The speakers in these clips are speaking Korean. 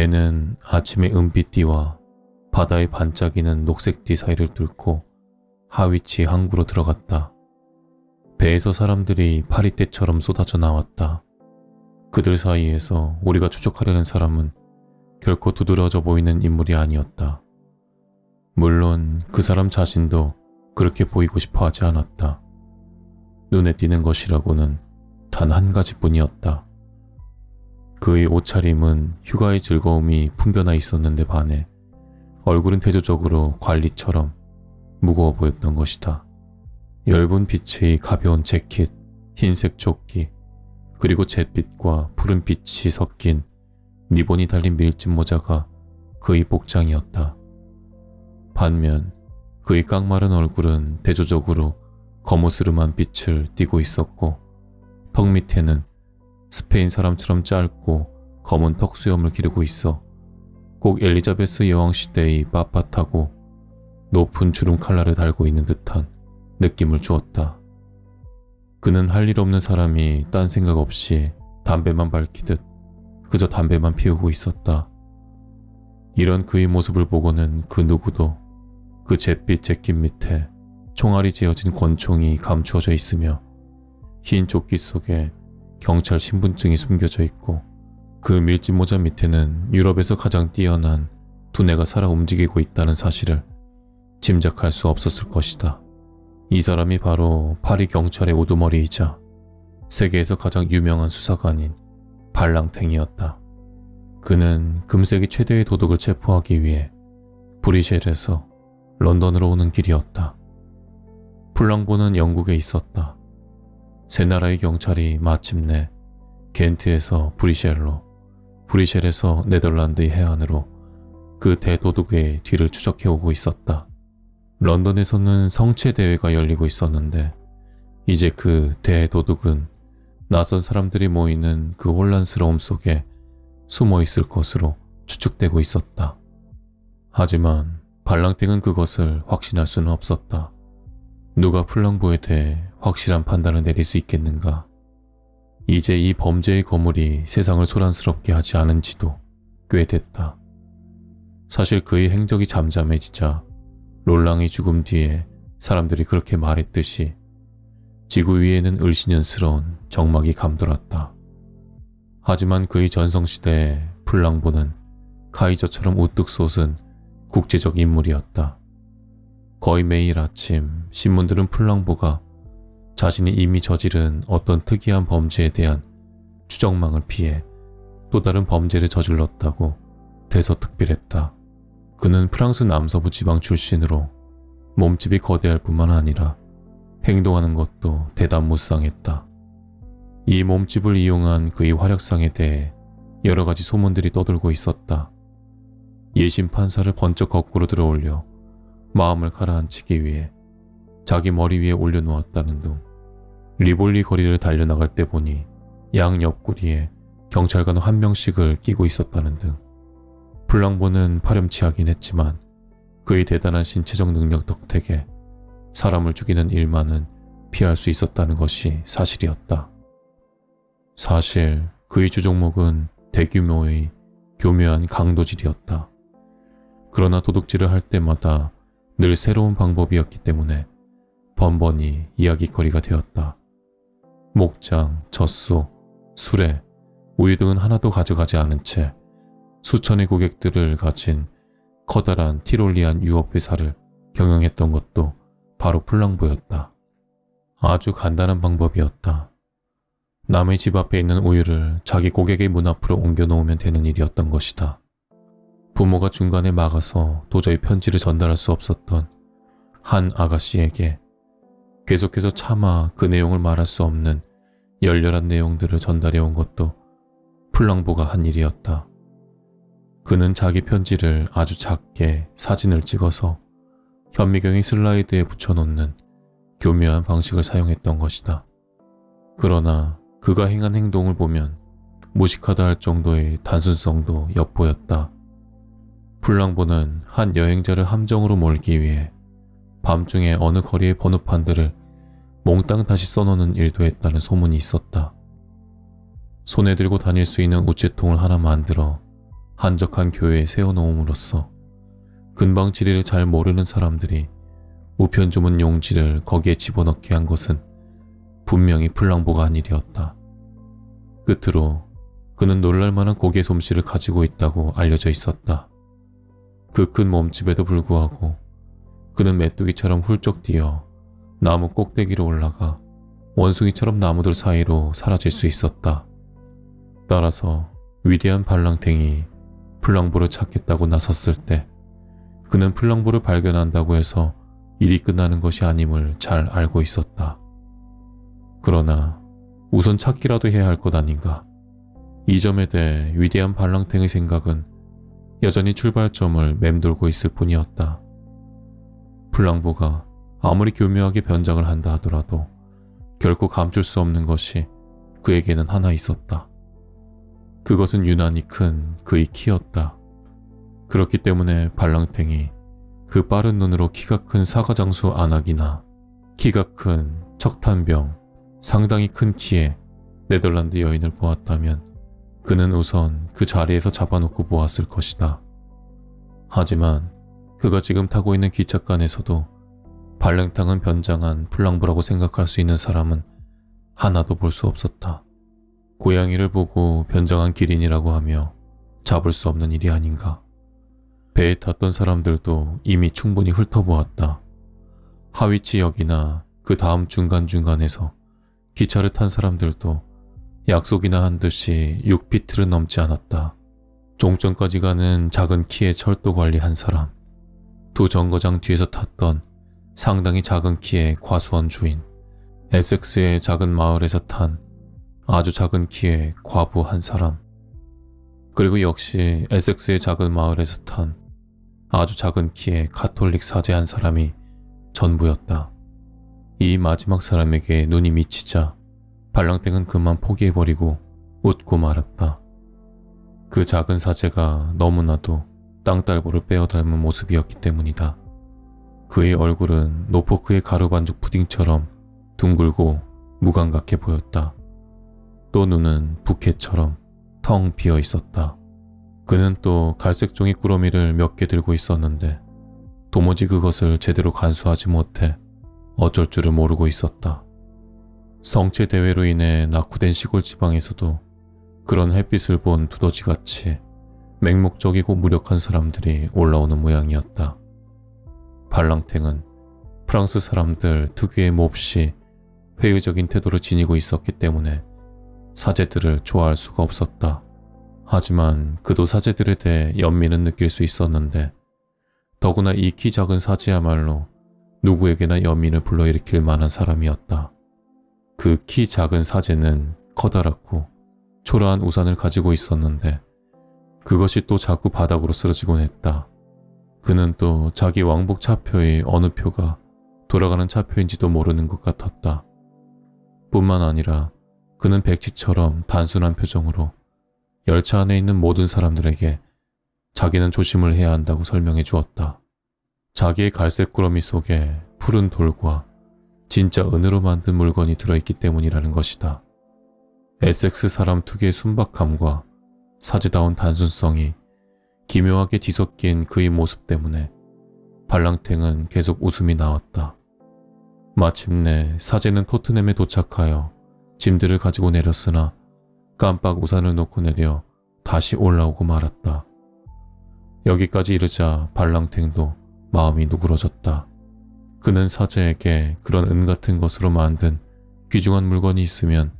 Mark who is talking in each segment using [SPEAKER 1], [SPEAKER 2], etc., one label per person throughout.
[SPEAKER 1] 배는 아침의 은빛띠와 바다의 반짝이는 녹색띠 사이를 뚫고 하위치 항구로 들어갔다. 배에서 사람들이 파리떼처럼 쏟아져 나왔다. 그들 사이에서 우리가 추적하려는 사람은 결코 두드러져 보이는 인물이 아니었다. 물론 그 사람 자신도 그렇게 보이고 싶어 하지 않았다. 눈에 띄는 것이라고는 단 한 가지뿐이었다. 그의 옷차림은 휴가의 즐거움이 풍겨나 있었는데 반해 얼굴은 대조적으로 관리처럼 무거워 보였던 것이다. 엷은 빛의 가벼운 재킷, 흰색 조끼, 그리고 잿빛과 푸른 빛이 섞인 리본이 달린 밀짚 모자가 그의 복장이었다. 반면 그의 깡마른 얼굴은 대조적으로 거무스름한 빛을 띠고 있었고 턱 밑에는 스페인 사람처럼 짧고 검은 턱수염을 기르고 있어 꼭 엘리자베스 여왕 시대의 빳빳하고 높은 주름 칼라를 달고 있는 듯한 느낌을 주었다. 그는 할 일 없는 사람이 딴 생각 없이 담배만 밝히듯 그저 담배만 피우고 있었다. 이런 그의 모습을 보고는 그 누구도 그 잿빛 재킷 밑에 총알이 지어진 권총이 감추어져 있으며 흰 조끼 속에 경찰 신분증이 숨겨져 있고 그 밀짚 모자 밑에는 유럽에서 가장 뛰어난 두뇌가 살아 움직이고 있다는 사실을 짐작할 수 없었을 것이다. 이 사람이 바로 파리 경찰의 우두머리이자 세계에서 가장 유명한 수사관인 발랑탱이었다. 그는 금세기 최대의 도둑을 체포하기 위해 브리셀에서 런던으로 오는 길이었다. 플랑보는 영국에 있었다. 세 나라의 경찰이 마침내 겐트에서 브리셀로, 브리셀에서 네덜란드의 해안으로 그 대도둑의 뒤를 추적해오고 있었다. 런던에서는 성체 대회가 열리고 있었는데 이제 그 대도둑은 낯선 사람들이 모이는 그 혼란스러움 속에 숨어 있을 것으로 추측되고 있었다. 하지만 발랑탱은 그것을 확신할 수는 없었다. 누가 플랑보에 대해 확실한 판단을 내릴 수 있겠는가? 이제 이 범죄의 거물이 세상을 소란스럽게 하지 않은 지도 꽤 됐다. 사실 그의 행적이 잠잠해지자 롤랑의 죽음 뒤에 사람들이 그렇게 말했듯이 지구 위에는 을씨년스러운 적막이 감돌았다. 하지만 그의 전성시대에 플랑보는 카이저처럼 우뚝 솟은 국제적 인물이었다. 거의 매일 아침 신문들은 플랑보가 자신이 이미 저지른 어떤 특이한 범죄에 대한 추적망을 피해 또 다른 범죄를 저질렀다고 대서특필했다. 그는 프랑스 남서부 지방 출신으로 몸집이 거대할 뿐만 아니라 행동하는 것도 대담무쌍했다. 이 몸집을 이용한 그의 활약상에 대해 여러 가지 소문들이 떠돌고 있었다. 예심 판사를 번쩍 거꾸로 들어올려 마음을 가라앉히기 위해 자기 머리 위에 올려놓았다는 둥, 리볼리 거리를 달려나갈 때 보니 양 옆구리에 경찰관 한 명씩을 끼고 있었다는 등 플랑보는 파렴치하긴 했지만 그의 대단한 신체적 능력 덕택에 사람을 죽이는 일만은 피할 수 있었다는 것이 사실이었다. 사실 그의 주종목은 대규모의 교묘한 강도질이었다. 그러나 도둑질을 할 때마다 늘 새로운 방법이었기 때문에 번번이 이야깃거리가 되었다. 목장, 젖소, 수레, 우유 등은 하나도 가져가지 않은 채 수천의 고객들을 가진 커다란 티롤리안 유업회사를 경영했던 것도 바로 플랑보였다. 아주 간단한 방법이었다. 남의 집 앞에 있는 우유를 자기 고객의 문 앞으로 옮겨 놓으면 되는 일이었던 것이다. 부모가 중간에 막아서 도저히 편지를 전달할 수 없었던 한 아가씨에게 계속해서 차마 그 내용을 말할 수 없는 열렬한 내용들을 전달해온 것도 플랑보가 한 일이었다. 그는 자기 편지를 아주 작게 사진을 찍어서 현미경의 슬라이드에 붙여놓는 교묘한 방식을 사용했던 것이다. 그러나 그가 행한 행동을 보면 무식하다 할 정도의 단순성도 엿보였다. 플랑보는 한 여행자를 함정으로 몰기 위해 밤중에 어느 거리의 번호판들을 몽땅 다시 써놓는 일도 했다는 소문이 있었다. 손에 들고 다닐 수 있는 우체통을 하나 만들어 한적한 교회에 세워놓음으로써 근방 지리를 잘 모르는 사람들이 우편주문 용지를 거기에 집어넣게 한 것은 분명히 플랑보가 한 일이었다. 끝으로 그는 놀랄만한 고개 솜씨를 가지고 있다고 알려져 있었다. 그 큰 몸집에도 불구하고 그는 메뚜기처럼 훌쩍 뛰어 나무 꼭대기로 올라가 원숭이처럼 나무들 사이로 사라질 수 있었다. 따라서 위대한 발랑탱이 플랑보를 찾겠다고 나섰을 때 그는 플랑보를 발견한다고 해서 일이 끝나는 것이 아님을 잘 알고 있었다. 그러나 우선 찾기라도 해야 할 것 아닌가. 이 점에 대해 위대한 발랑탱의 생각은 여전히 출발점을 맴돌고 있을 뿐이었다. 플랑보가 아무리 교묘하게 변장을 한다 하더라도 결코 감출 수 없는 것이 그에게는 하나 있었다. 그것은 유난히 큰 그의 키였다. 그렇기 때문에 발랑탱이 그 빠른 눈으로 키가 큰 사과장수 안악이나 키가 큰 척탄병, 상당히 큰 키의 네덜란드 여인을 보았다면 그는 우선 그 자리에서 잡아놓고 보았을 것이다. 하지만 그가 지금 타고 있는 기찻간에서도 발랭탕은 변장한 플랑보라고 생각할 수 있는 사람은 하나도 볼 수 없었다. 고양이를 보고 변장한 기린이라고 하며 잡을 수 없는 일이 아닌가. 배에 탔던 사람들도 이미 충분히 훑어보았다. 하위치역이나 그 다음 중간중간에서 기차를 탄 사람들도 약속이나 한 듯이 6피트를 넘지 않았다. 종점까지 가는 작은 키의 철도 관리 한 사람, 두 정거장 뒤에서 탔던 상당히 작은 키의 과수원 주인, 에섹스의 작은 마을에서 탄 아주 작은 키의 과부 한 사람, 그리고 역시 에섹스의 작은 마을에서 탄 아주 작은 키의 가톨릭 사제 한 사람이 전부였다. 이 마지막 사람에게 눈이 미치자 발랑땡은 그만 포기해버리고 웃고 말았다. 그 작은 사제가 너무나도 땅딸보를 빼어 닮은 모습이었기 때문이다. 그의 얼굴은 노포크의 가루반죽 푸딩처럼 둥글고 무감각해 보였다. 또 눈은 부케처럼 텅 비어 있었다. 그는 또 갈색 종이 꾸러미를 몇 개 들고 있었는데 도무지 그것을 제대로 간수하지 못해 어쩔 줄을 모르고 있었다. 성체 대회로 인해 낙후된 시골 지방에서도 그런 햇빛을 본 두더지같이 맹목적이고 무력한 사람들이 올라오는 모양이었다. 발랑탱은 프랑스 사람들 특유의 몹시 회의적인 태도를 지니고 있었기 때문에 사제들을 좋아할 수가 없었다. 하지만 그도 사제들에 대해 연민은 느낄 수 있었는데 더구나 이 키 작은 사제야말로 누구에게나 연민을 불러일으킬 만한 사람이었다. 그 키 작은 사제는 커다랗고 초라한 우산을 가지고 있었는데 그것이 또 자꾸 바닥으로 쓰러지곤 했다. 그는 또 자기 왕복 차표의 어느 표가 돌아가는 차표인지도 모르는 것 같았다. 뿐만 아니라 그는 백지처럼 단순한 표정으로 열차 안에 있는 모든 사람들에게 자기는 조심을 해야 한다고 설명해 주었다. 자기의 갈색 꾸러미 속에 푸른 돌과 진짜 은으로 만든 물건이 들어있기 때문이라는 것이다. 에섹스 사람 특유의 순박함과 사지다운 단순성이 기묘하게 뒤섞인 그의 모습 때문에 발랑탱은 계속 웃음이 나왔다. 마침내 사제는 토트넘에 도착하여 짐들을 가지고 내렸으나 깜빡 우산을 놓고 내려 다시 올라오고 말았다. 여기까지 이르자 발랑탱도 마음이 누그러졌다. 그는 사제에게 그런 은 같은 것으로 만든 귀중한 물건이 있으면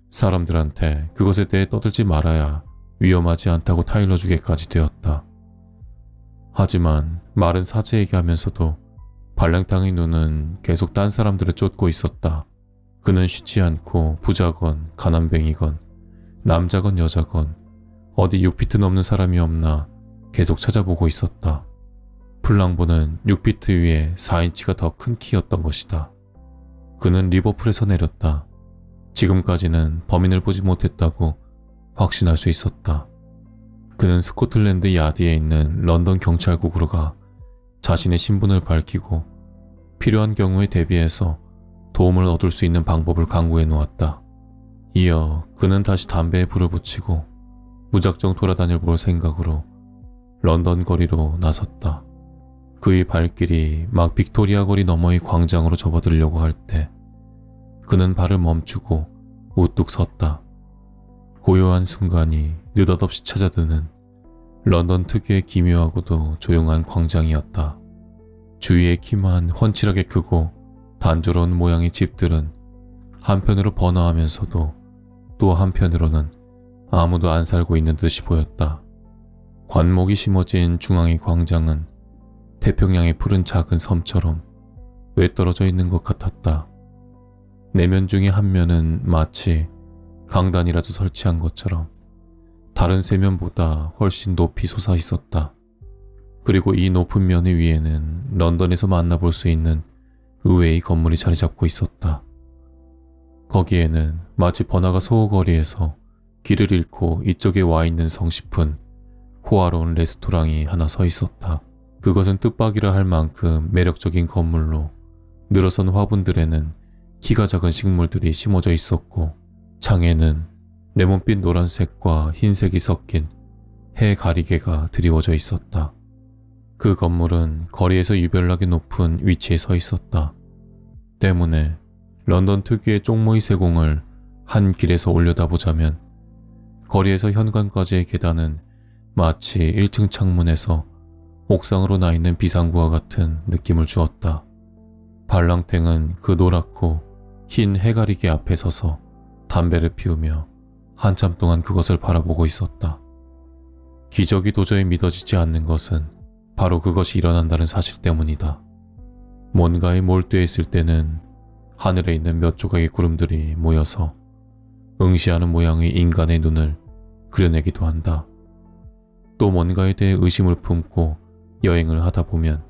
[SPEAKER 1] 사람들한테 그것에 대해 떠들지 말아야 위험하지 않다고 타일러주게까지 되었다. 하지만 말은 사제에게 하면서도 발랑탱의 눈은 계속 딴 사람들을 쫓고 있었다. 그는 쉬지 않고 부자건 가난뱅이건 남자건 여자건 어디 6피트 넘는 사람이 없나 계속 찾아보고 있었다. 플랑보는 6피트 위에 4인치가 더 큰 키였던 것이다. 그는 리버풀에서 내렸다. 지금까지는 범인을 보지 못했다고 확신할 수 있었다. 그는 스코틀랜드 야드에 있는 런던 경찰국으로 가 자신의 신분을 밝히고 필요한 경우에 대비해서 도움을 얻을 수 있는 방법을 강구해 놓았다. 이어 그는 다시 담배에 불을 붙이고 무작정 돌아다닐 볼 생각으로 런던 거리로 나섰다. 그의 발길이 막 빅토리아 거리 너머의 광장으로 접어들려고 할 때 그는 발을 멈추고 우뚝 섰다. 고요한 순간이 느닷없이 찾아드는 런던 특유의 기묘하고도 조용한 광장이었다. 주위에 키만 훤칠하게 크고 단조로운 모양의 집들은 한편으로 번화하면서도 또 한편으로는 아무도 안 살고 있는 듯이 보였다. 관목이 심어진 중앙의 광장은 태평양의 푸른 작은 섬처럼 외떨어져 있는 것 같았다. 내면 중에 한 면은 마치 강단이라도 설치한 것처럼 다른 세 면보다 훨씬 높이 솟아 있었다. 그리고 이 높은 면 위에는 런던에서 만나볼 수 있는 의외의 건물이 자리 잡고 있었다. 거기에는 마치 번화가 소호거리에서 길을 잃고 이쪽에 와 있는 성싶은 호화로운 레스토랑이 하나 서 있었다. 그것은 뜻밖이라 할 만큼 매력적인 건물로 늘어선 화분들에는 키가 작은 식물들이 심어져 있었고 창에는 레몬빛 노란색과 흰색이 섞인 해 가리개가 드리워져 있었다. 그 건물은 거리에서 유별나게 높은 위치에 서 있었다. 때문에 런던 특유의 쪽모의 세공을 한 길에서 올려다보자면 거리에서 현관까지의 계단은 마치 1층 창문에서 옥상으로 나 있는 비상구와 같은 느낌을 주었다. 발랑탱은 그 노랗고 흰 해가리개 앞에 서서 담배를 피우며 한참 동안 그것을 바라보고 있었다. 기적이 도저히 믿어지지 않는 것은 바로 그것이 일어난다는 사실 때문이다. 뭔가에 몰두해 있을 때는 하늘에 있는 몇 조각의 구름들이 모여서 응시하는 모양의 인간의 눈을 그려내기도 한다. 또 뭔가에 대해 의심을 품고 여행을 하다 보면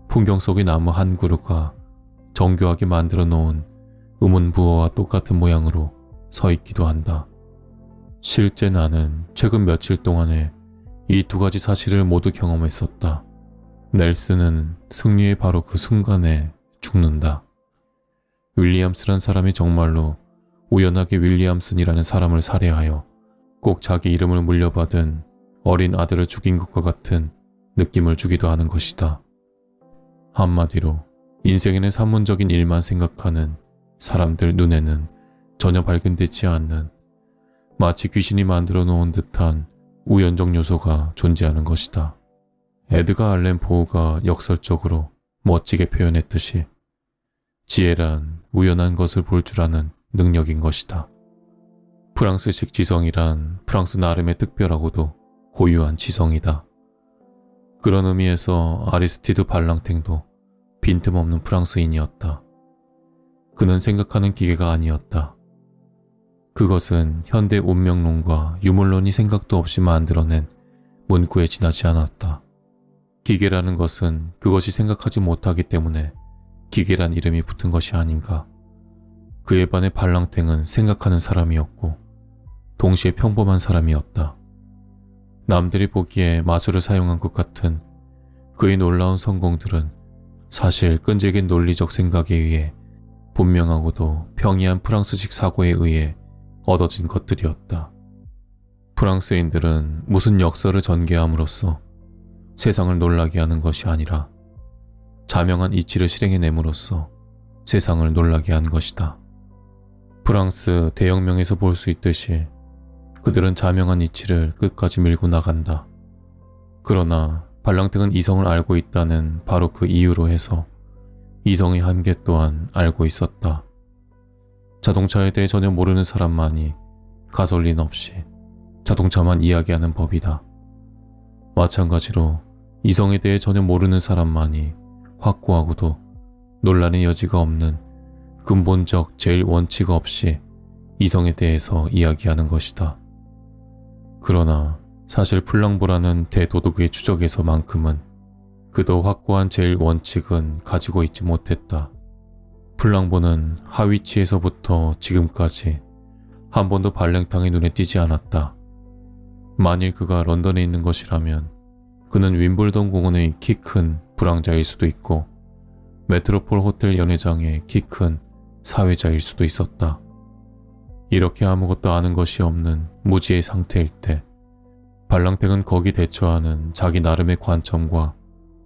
[SPEAKER 1] 풍경 속의 나무 한 그루가 정교하게 만들어 놓은 의문부호와 똑같은 모양으로 서 있기도 한다. 실제 나는 최근 며칠 동안에 이 두 가지 사실을 모두 경험했었다. 넬슨은 승리의 바로 그 순간에 죽는다. 윌리엄스란 사람이 정말로 우연하게 윌리엄슨이라는 사람을 살해하여 꼭 자기 이름을 물려받은 어린 아들을 죽인 것과 같은 느낌을 주기도 하는 것이다. 한마디로 인생에는 산문적인 일만 생각하는 사람들 눈에는 전혀 발견되지 않는 마치 귀신이 만들어 놓은 듯한 우연적 요소가 존재하는 것이다. 에드가 알렌 포우가 역설적으로 멋지게 표현했듯이 지혜란 우연한 것을 볼 줄 아는 능력인 것이다. 프랑스식 지성이란 프랑스 나름의 특별하고도 고유한 지성이다. 그런 의미에서 아리스티드 발랑탱도 빈틈없는 프랑스인이었다. 그는 생각하는 기계가 아니었다. 그것은 현대 운명론과 유물론이 생각도 없이 만들어낸 문구에 지나지 않았다. 기계라는 것은 그것이 생각하지 못하기 때문에 기계란 이름이 붙은 것이 아닌가. 그에 반해 발랑탱은 생각하는 사람이었고 동시에 평범한 사람이었다. 남들이 보기에 마술을 사용한 것 같은 그의 놀라운 성공들은 사실 끈질긴 논리적 생각에 의해 분명하고도 평이한 프랑스식 사고에 의해 얻어진 것들이었다. 프랑스인들은 무슨 역설을 전개함으로써 세상을 놀라게 하는 것이 아니라 자명한 이치를 실행해냄으로써 세상을 놀라게 한 것이다. 프랑스 대혁명에서 볼 수 있듯이 그들은 자명한 이치를 끝까지 밀고 나간다. 그러나 발랑탱은 이성을 알고 있다는 바로 그 이유로 해서 이성의 한계 또한 알고 있었다. 자동차에 대해 전혀 모르는 사람만이 가솔린 없이 자동차만 이야기하는 법이다. 마찬가지로 이성에 대해 전혀 모르는 사람만이 확고하고도 논란의 여지가 없는 근본적 제일 원칙 없이 이성에 대해서 이야기하는 것이다. 그러나 사실 플랑보라는 대도덕의 추적에서만큼은 그도 확고한 제일 원칙은 가지고 있지 못했다. 플랑보는 하위치에서부터 지금까지 한 번도 발랭탕의 눈에 띄지 않았다. 만일 그가 런던에 있는 것이라면 그는 윈블던 공원의 키 큰 불황자일 수도 있고 메트로폴 호텔 연회장의 키 큰 사회자일 수도 있었다. 이렇게 아무것도 아는 것이 없는 무지의 상태일 때 발랑택은 거기 대처하는 자기 나름의 관점과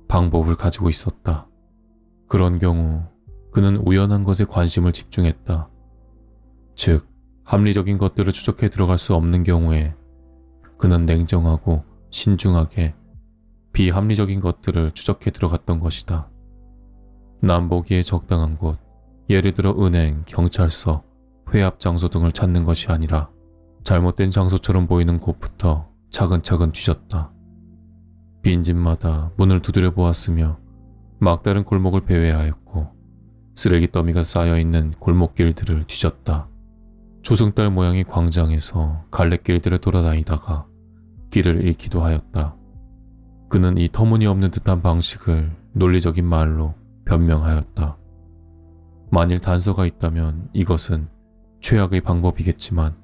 [SPEAKER 1] 방법을 가지고 있었다. 그런 경우 그는 우연한 것에 관심을 집중했다. 즉, 합리적인 것들을 추적해 들어갈 수 없는 경우에 그는 냉정하고 신중하게 비합리적인 것들을 추적해 들어갔던 것이다. 남보기에 적당한 곳, 예를 들어 은행, 경찰서, 회합 장소 등을 찾는 것이 아니라 잘못된 장소처럼 보이는 곳부터 차근차근 뒤졌다. 빈집마다 문을 두드려 보았으며 막다른 골목을 배회하였고 쓰레기 더미가 쌓여있는 골목길들을 뒤졌다. 조승달 모양의 광장에서 갈래길들을 돌아다니다가 길을 잃기도 하였다. 그는 이 터무니없는 듯한 방식을 논리적인 말로 변명하였다. 만일 단서가 있다면 이것은 최악의 방법이겠지만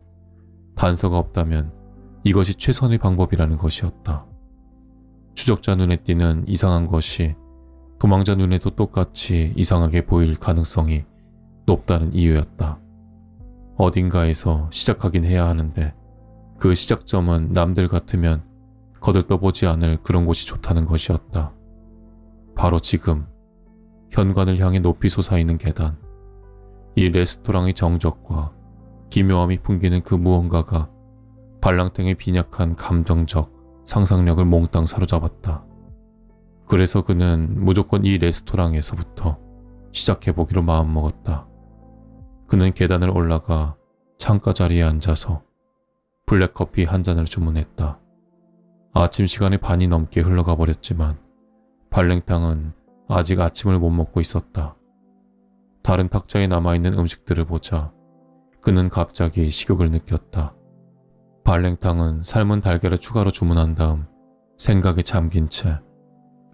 [SPEAKER 1] 단서가 없다면 이것이 최선의 방법이라는 것이었다. 추적자 눈에 띄는 이상한 것이 도망자 눈에도 똑같이 이상하게 보일 가능성이 높다는 이유였다. 어딘가에서 시작하긴 해야 하는데 그 시작점은 남들 같으면 거들떠보지 않을 그런 곳이 좋다는 것이었다. 바로 지금 현관을 향해 높이 솟아있는 계단, 이 레스토랑의 정적과 기묘함이 풍기는 그 무언가가 발랑탱의 빈약한 감정적 상상력을 몽땅 사로잡았다. 그래서 그는 무조건 이 레스토랑에서부터 시작해보기로 마음먹었다. 그는 계단을 올라가 창가 자리에 앉아서 블랙커피 한 잔을 주문했다. 아침 시간이 반이 넘게 흘러가 버렸지만 발랭탕은 아직 아침을 못 먹고 있었다. 다른 탁자에 남아있는 음식들을 보자 그는 갑자기 식욕을 느꼈다. 발랭탕은 삶은 달걀을 추가로 주문한 다음 생각에 잠긴 채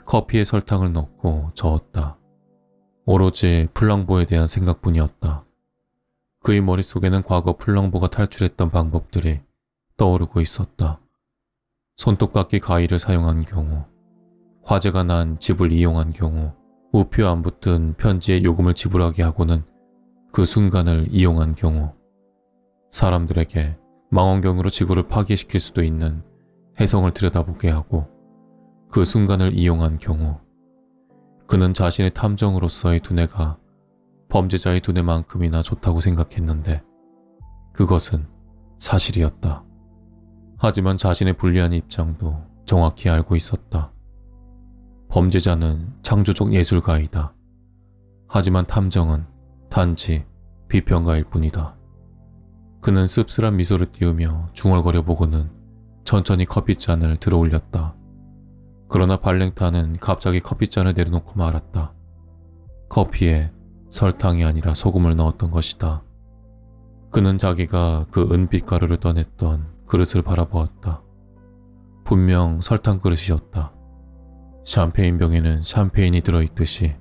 [SPEAKER 1] 커피에 설탕을 넣고 저었다. 오로지 플랑보에 대한 생각뿐이었다. 그의 머릿속에는 과거 플랑보가 탈출했던 방법들이 떠오르고 있었다. 손톱깎이 가위를 사용한 경우, 화재가 난 집을 이용한 경우, 우표 안 붙은 편지에 요금을 지불하게 하고는 그 순간을 이용한 경우, 사람들에게 망원경으로 지구를 파괴시킬 수도 있는 혜성을 들여다보게 하고 그 순간을 이용한 경우, 그는 자신의 탐정으로서의 두뇌가 범죄자의 두뇌만큼이나 좋다고 생각했는데 그것은 사실이었다. 하지만 자신의 불리한 입장도 정확히 알고 있었다. 범죄자는 창조적 예술가이다. 하지만 탐정은 단지 비평가일 뿐이다. 그는 씁쓸한 미소를 띄우며 중얼거려 보고는 천천히 커피잔을 들어 올렸다. 그러나 발랭타는 갑자기 커피잔을 내려놓고 말았다. 커피에 설탕이 아니라 소금을 넣었던 것이다. 그는 자기가 그 은빛 가루를 떠냈던 그릇을 바라보았다. 분명 설탕 그릇이었다. 샴페인 병에는 샴페인이 들어있듯이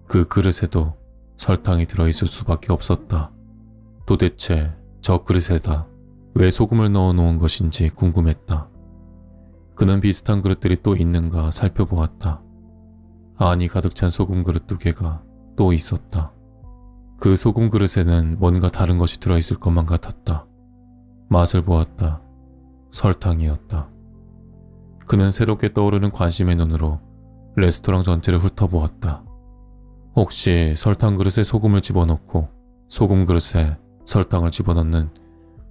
[SPEAKER 1] 그 그릇에도 설탕이 들어있을 수밖에 없었다. 도대체 저 그릇에다 왜 소금을 넣어 놓은 것인지 궁금했다. 그는 비슷한 그릇들이 또 있는가 살펴보았다. 안이 가득 찬 소금 그릇 2개가 또 있었다. 그 소금 그릇에는 뭔가 다른 것이 들어있을 것만 같았다. 맛을 보았다. 설탕이었다. 그는 새롭게 떠오르는 관심의 눈으로 레스토랑 전체를 훑어보았다. 혹시 설탕 그릇에 소금을 집어넣고 소금 그릇에 설탕을 집어넣는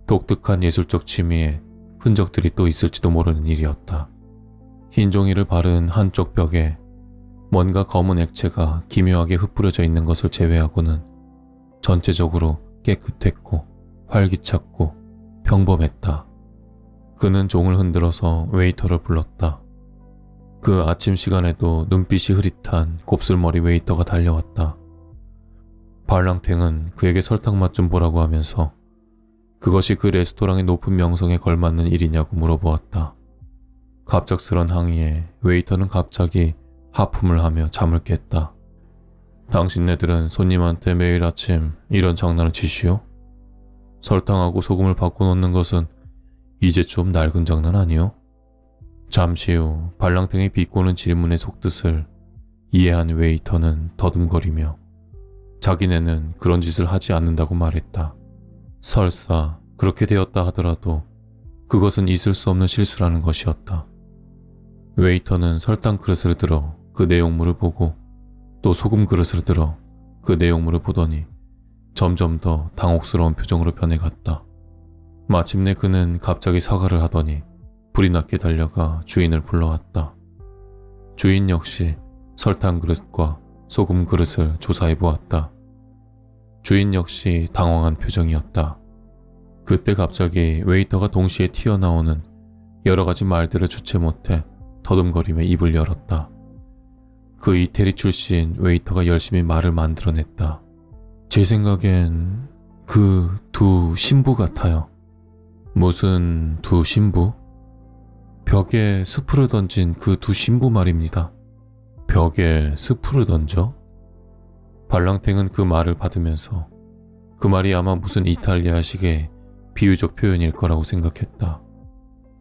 [SPEAKER 1] 독특한 예술적 취미에 흔적들이 또 있을지도 모르는 일이었다. 흰 종이를 바른 한쪽 벽에 뭔가 검은 액체가 기묘하게 흩뿌려져 있는 것을 제외하고는 전체적으로 깨끗했고 활기찼고 평범했다. 그는 종을 흔들어서 웨이터를 불렀다. 그 아침 시간에도 눈빛이 흐릿한 곱슬머리 웨이터가 달려왔다. 발랑탱은 그에게 설탕 맛 좀 보라고 하면서 그것이 그 레스토랑의 높은 명성에 걸맞는 일이냐고 물어보았다. 갑작스런 항의에 웨이터는 갑자기 하품을 하며 잠을 깼다. 당신네들은 손님한테 매일 아침 이런 장난을 치시오? 설탕하고 소금을 바꿔 놓는 것은 이제 좀 낡은 장난 아니오? 잠시 후 발랑탱의 비꼬는 질문의 속뜻을 이해한 웨이터는 더듬거리며 자기네는 그런 짓을 하지 않는다고 말했다. 설사 그렇게 되었다 하더라도 그것은 있을 수 없는 실수라는 것이었다. 웨이터는 설탕 그릇을 들어 그 내용물을 보고 또 소금 그릇을 들어 그 내용물을 보더니 점점 더 당혹스러운 표정으로 변해갔다. 마침내 그는 갑자기 사과를 하더니 불이 났게 달려가 주인을 불러왔다. 주인 역시 설탕 그릇과 소금 그릇을 조사해 보았다. 주인 역시 당황한 표정이었다. 그때 갑자기 웨이터가 동시에 튀어나오는 여러 가지 말들을 주체 못해 더듬거리며 입을 열었다. 그 이태리 출신 웨이터가 열심히 말을 만들어냈다. 제 생각엔 그 두 신부 같아요. 무슨 두 신부? 벽에 수프를 던진 그 두 신부 말입니다. 벽에 수프를 던져? 발랑탱은 그 말을 받으면서 그 말이 아마 무슨 이탈리아식의 비유적 표현일 거라고 생각했다.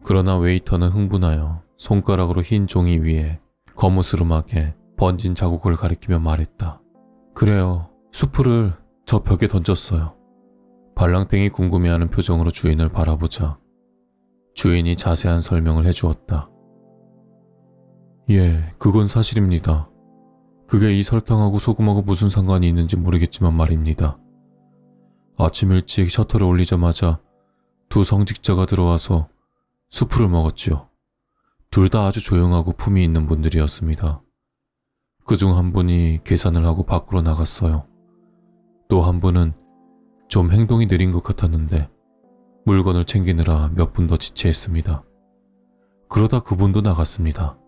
[SPEAKER 1] 그러나 웨이터는 흥분하여 손가락으로 흰 종이 위에 거무스름하게 번진 자국을 가리키며 말했다. 그래요. 수프를 저 벽에 던졌어요. 발랑탱이 궁금해하는 표정으로 주인을 바라보자 주인이 자세한 설명을 해주었다. 예, 그건 사실입니다. 그게 이 설탕하고 소금하고 무슨 상관이 있는지 모르겠지만 말입니다. 아침 일찍 셔터를 올리자마자 두 성직자가 들어와서 수프를 먹었지요. 둘 다 아주 조용하고 품이 있는 분들이었습니다. 그중 한 분이 계산을 하고 밖으로 나갔어요. 또 한 분은 좀 행동이 느린 것 같았는데 물건을 챙기느라 몇 분 더 지체했습니다. 그러다 그분도 나갔습니다.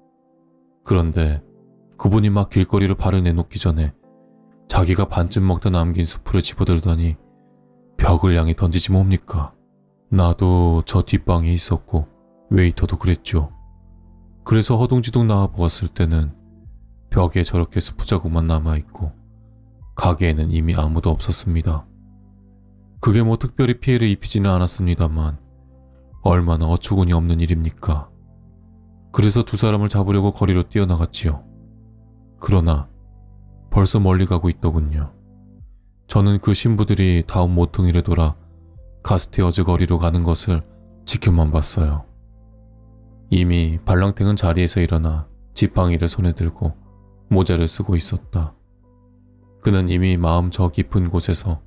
[SPEAKER 1] 그런데 그분이 막 길거리로 발을 내놓기 전에 자기가 반쯤 먹다 남긴 수프를 집어들더니 벽을 향해 던지지 뭡니까? 나도 저 뒷방에 있었고 웨이터도 그랬죠. 그래서 허둥지둥 나와보았을 때는 벽에 저렇게 수프 자국만 남아있고 가게에는 이미 아무도 없었습니다. 그게 뭐 특별히 피해를 입히지는 않았습니다만 얼마나 어처구니 없는 일입니까? 그래서 두 사람을 잡으려고 거리로 뛰어나갔지요. 그러나 벌써 멀리 가고 있더군요. 저는 그 신부들이 다음 모퉁이를 돌아 가스테어즈 거리로 가는 것을 지켜만 봤어요. 이미 발랑탱은 자리에서 일어나 지팡이를 손에 들고 모자를 쓰고 있었다. 그는 이미 마음 저 깊은 곳에서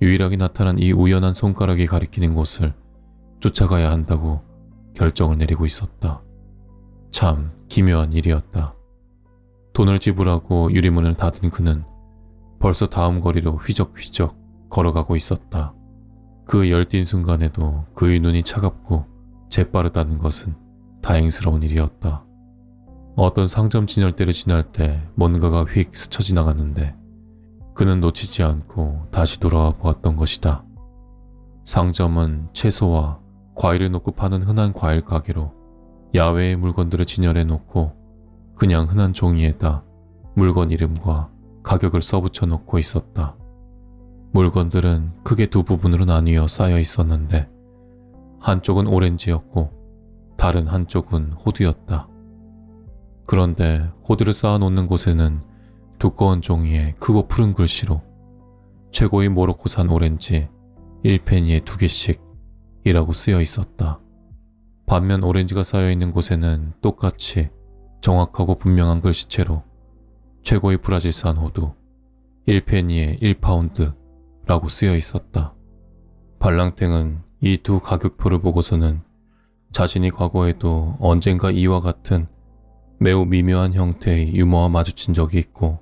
[SPEAKER 1] 유일하게 나타난 이 우연한 손가락이 가리키는 곳을 쫓아가야 한다고 결정을 내리고 있었다. 참 기묘한 일이었다. 돈을 지불하고 유리문을 닫은 그는 벌써 다음 거리로 휘적휘적 걸어가고 있었다. 그 열띤 순간에도 그의 눈이 차갑고 재빠르다는 것은 다행스러운 일이었다. 어떤 상점 진열대를 지날 때 뭔가가 휙 스쳐 지나갔는데 그는 놓치지 않고 다시 돌아와 보았던 것이다. 상점은 채소와 과일을 놓고 파는 흔한 과일 가게로 야외의 물건들을 진열해 놓고 그냥 흔한 종이에다 물건 이름과 가격을 써붙여 놓고 있었다. 물건들은 크게 두 부분으로 나뉘어 쌓여 있었는데 한쪽은 오렌지였고 다른 한쪽은 호두였다. 그런데 호두를 쌓아놓는 곳에는 두꺼운 종이에 크고 푸른 글씨로 최고의 모로코산 오렌지 1페니에 2개씩 이라고 쓰여 있었다. 반면 오렌지가 쌓여있는 곳에는 똑같이 정확하고 분명한 글씨체로 최고의 브라질산 호두 1페니에 1파운드 라고 쓰여 있었다. 발랑탱은 이 두 가격표를 보고서는 자신이 과거에도 언젠가 이와 같은 매우 미묘한 형태의 유머와 마주친 적이 있고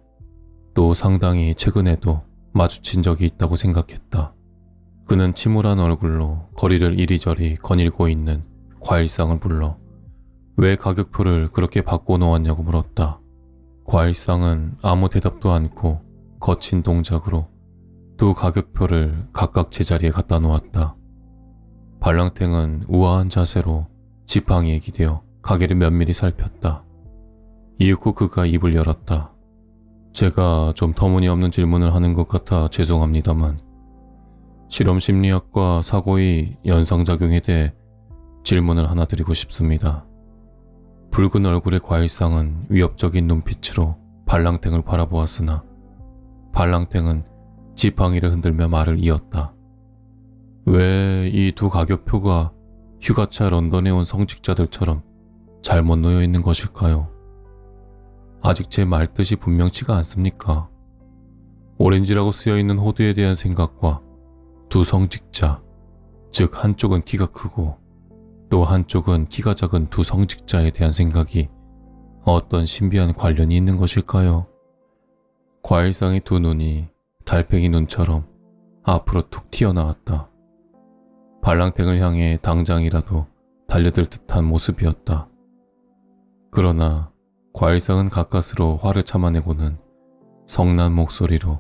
[SPEAKER 1] 또 상당히 최근에도 마주친 적이 있다고 생각했다. 그는 침울한 얼굴로 거리를 이리저리 거닐고 있는 과일상을 불러 왜 가격표를 그렇게 바꿔놓았냐고 물었다. 과일상은 아무 대답도 않고 거친 동작으로 두 가격표를 각각 제자리에 갖다 놓았다. 발랑탱은 우아한 자세로 지팡이에 기대어 가게를 면밀히 살폈다. 이윽고 그가 입을 열었다. 제가 좀 터무니없는 질문을 하는 것 같아 죄송합니다만 실험심리학과 사고의 연상작용에 대해 질문을 하나 드리고 싶습니다. 붉은 얼굴의 과일상은 위협적인 눈빛으로 발랑탱을 바라보았으나 발랑탱은 지팡이를 흔들며 말을 이었다. 왜 이 두 가격표가 휴가차 런던에 온 성직자들처럼 잘못 놓여 있는 것일까요? 아직 제 말뜻이 분명치가 않습니까? 오렌지라고 쓰여있는 호두에 대한 생각과 두 성직자, 즉 한쪽은 키가 크고 또 한쪽은 키가 작은 두 성직자에 대한 생각이 어떤 신비한 관련이 있는 것일까요? 과일상의 두 눈이 달팽이 눈처럼 앞으로 툭 튀어나왔다. 발랑탱을 향해 당장이라도 달려들 듯한 모습이었다. 그러나 과일상은 가까스로 화를 참아내고는 성난 목소리로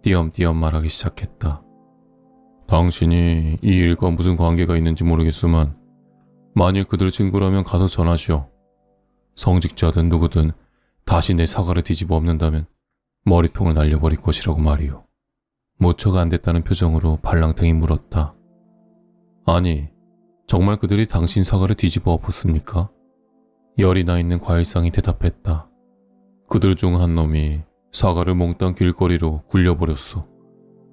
[SPEAKER 1] 띄엄띄엄 말하기 시작했다. 당신이 이 일과 무슨 관계가 있는지 모르겠지만 만일 그들 친구라면 가서 전하시오. 성직자든 누구든 다시 내 사과를 뒤집어 엎는다면 머리통을 날려버릴 것이라고 말이오. 모처가 안 됐다는 표정으로 발랑탱이 물었다. 아니, 정말 그들이 당신 사과를 뒤집어 엎었습니까? 열이 나 있는 과일상이 대답했다. 그들 중 한 놈이 사과를 몽땅 길거리로 굴려버렸소.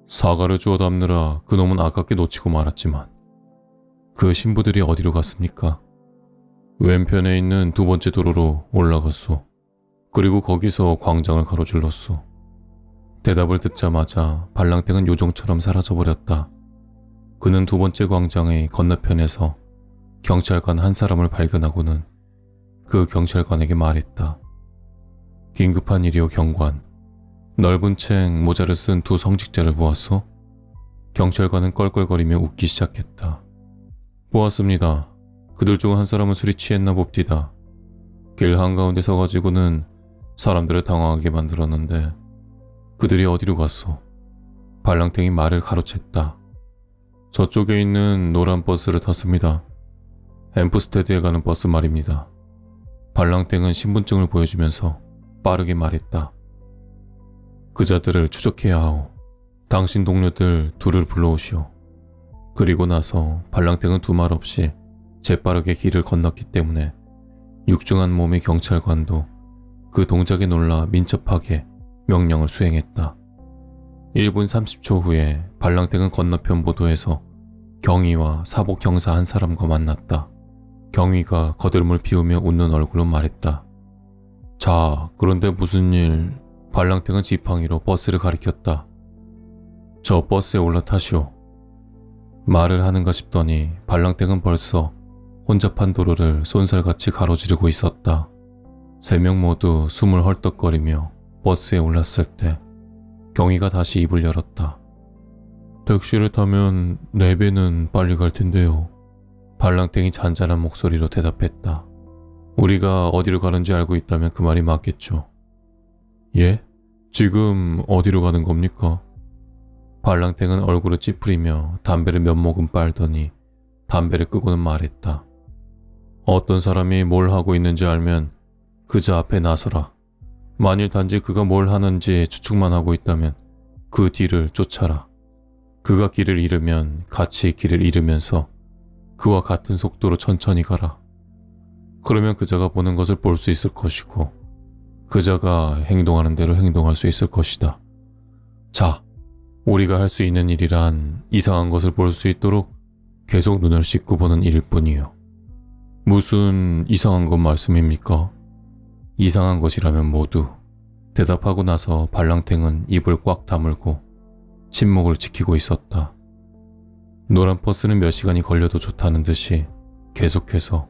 [SPEAKER 1] 사과를 주워 담느라 그놈은 아깝게 놓치고 말았지만 그 신부들이 어디로 갔습니까? 왼편에 있는 두 번째 도로로 올라갔소. 그리고 거기서 광장을 가로질렀소. 대답을 듣자마자 발랑탱은 요정처럼 사라져버렸다. 그는 두 번째 광장의 건너편에서 경찰관 한 사람을 발견하고는 그 경찰관에게 말했다. 긴급한 일이오 경관. 넓은 책 모자를 쓴 두 성직자를 보았소? 경찰관은 껄껄거리며 웃기 시작했다. 보았습니다. 그들 중 한 사람은 술이 취했나 봅디다. 길 한가운데 서가지고는 사람들을 당황하게 만들었는데 그들이 어디로 갔소? 발랑탱이 말을 가로챘다. 저쪽에 있는 노란 버스를 탔습니다. 햄프스테드에 가는 버스 말입니다. 발랑탱은 신분증을 보여주면서 빠르게 말했다. 그자들을 추적해야 하오. 당신 동료들 둘을 불러오시오. 그리고 나서 발랑탱은 두말 없이 재빠르게 길을 건넜기 때문에 육중한 몸의 경찰관도 그 동작에 놀라 민첩하게 명령을 수행했다. 1분 30초 후에 발랑탱은 건너편 보도에서 경위와 사복 형사 한 사람과 만났다. 경위가 거드름을 피우며 웃는 얼굴로 말했다. 자, 그런데 무슨 일? 발랑탱은 지팡이로 버스를 가리켰다. 저 버스에 올라타시오. 말을 하는가 싶더니 발랑탱은 벌써 혼잡한 도로를 쏜살같이 가로지르고 있었다. 세 명 모두 숨을 헐떡거리며 버스에 올랐을 때 경위가 다시 입을 열었다. 택시를 타면 4배는 빨리 갈 텐데요. 발랑탱이 잔잔한 목소리로 대답했다. 우리가 어디로 가는지 알고 있다면 그 말이 맞겠죠. 예? 지금 어디로 가는 겁니까? 발랑탱은 얼굴을 찌푸리며 담배를 몇 모금 빨더니 담배를 끄고는 말했다. 어떤 사람이 뭘 하고 있는지 알면 그자 앞에 나서라. 만일 단지 그가 뭘 하는지 추측만 하고 있다면 그 뒤를 쫓아라. 그가 길을 잃으면 같이 길을 잃으면서 그와 같은 속도로 천천히 가라. 그러면 그자가 보는 것을 볼 수 있을 것이고 그자가 행동하는 대로 행동할 수 있을 것이다. 자, 우리가 할 수 있는 일이란 이상한 것을 볼 수 있도록 계속 눈을 씻고 보는 일일 뿐이요. 무슨 이상한 것 말씀입니까? 이상한 것이라면 모두. 대답하고 나서 발랑탱은 입을 꽉 다물고 침묵을 지키고 있었다. 노란 버스는 몇 시간이 걸려도 좋다는 듯이 계속해서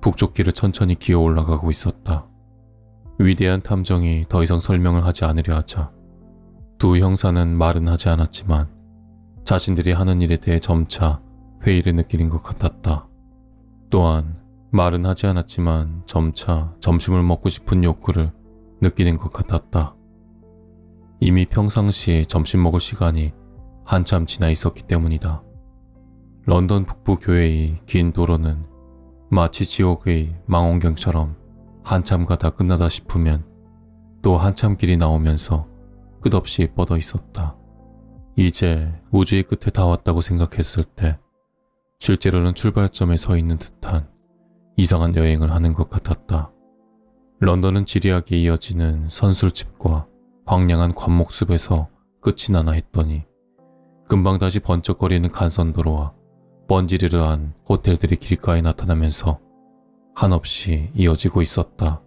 [SPEAKER 1] 북쪽 길을 천천히 기어 올라가고 있었다. 위대한 탐정이 더 이상 설명을 하지 않으려 하자 두 형사는 말은 하지 않았지만 자신들이 하는 일에 대해 점차 회의를 느끼는 것 같았다. 또한 말은 하지 않았지만 점차 점심을 먹고 싶은 욕구를 느끼는 것 같았다. 이미 평상시에 점심 먹을 시간이 한참 지나 있었기 때문이다. 런던 북부 교회의 긴 도로는 마치 지옥의 망원경처럼 한참 가다 끝나다 싶으면 또 한참 길이 나오면서 끝없이 뻗어 있었다. 이제 우주의 끝에 다 왔다고 생각했을 때 실제로는 출발점에 서 있는 듯한 이상한 여행을 하는 것 같았다. 런던은 지리하게 이어지는 선술집과 황량한 관목숲에서 끝이 나나 했더니 금방 다시 번쩍거리는 간선도로와 번지르르한 호텔들이 길가에 나타나면서 한없이 이어지고 있었다.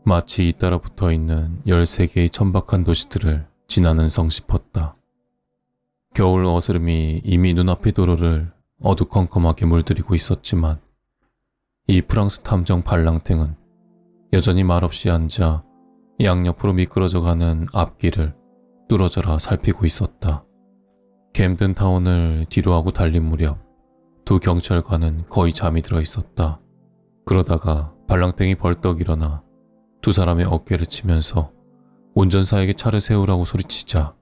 [SPEAKER 1] 마치 잇따라 붙어있는 13개의 천박한 도시들을 지나는 성 싶었다. 겨울 어스름이 이미 눈앞의 도로를 어두컴컴하게 물들이고 있었지만 이 프랑스 탐정 발랑탱은 여전히 말없이 앉아 양옆으로 미끄러져가는 앞길을 뚫어져라 살피고 있었다. 캠든타운을 뒤로하고 달린 무렵 두 경찰관은 거의 잠이 들어 있었다. 그러다가 발랑탱이 벌떡 일어나 두 사람의 어깨를 치면서 운전사에게 차를 세우라고 소리치자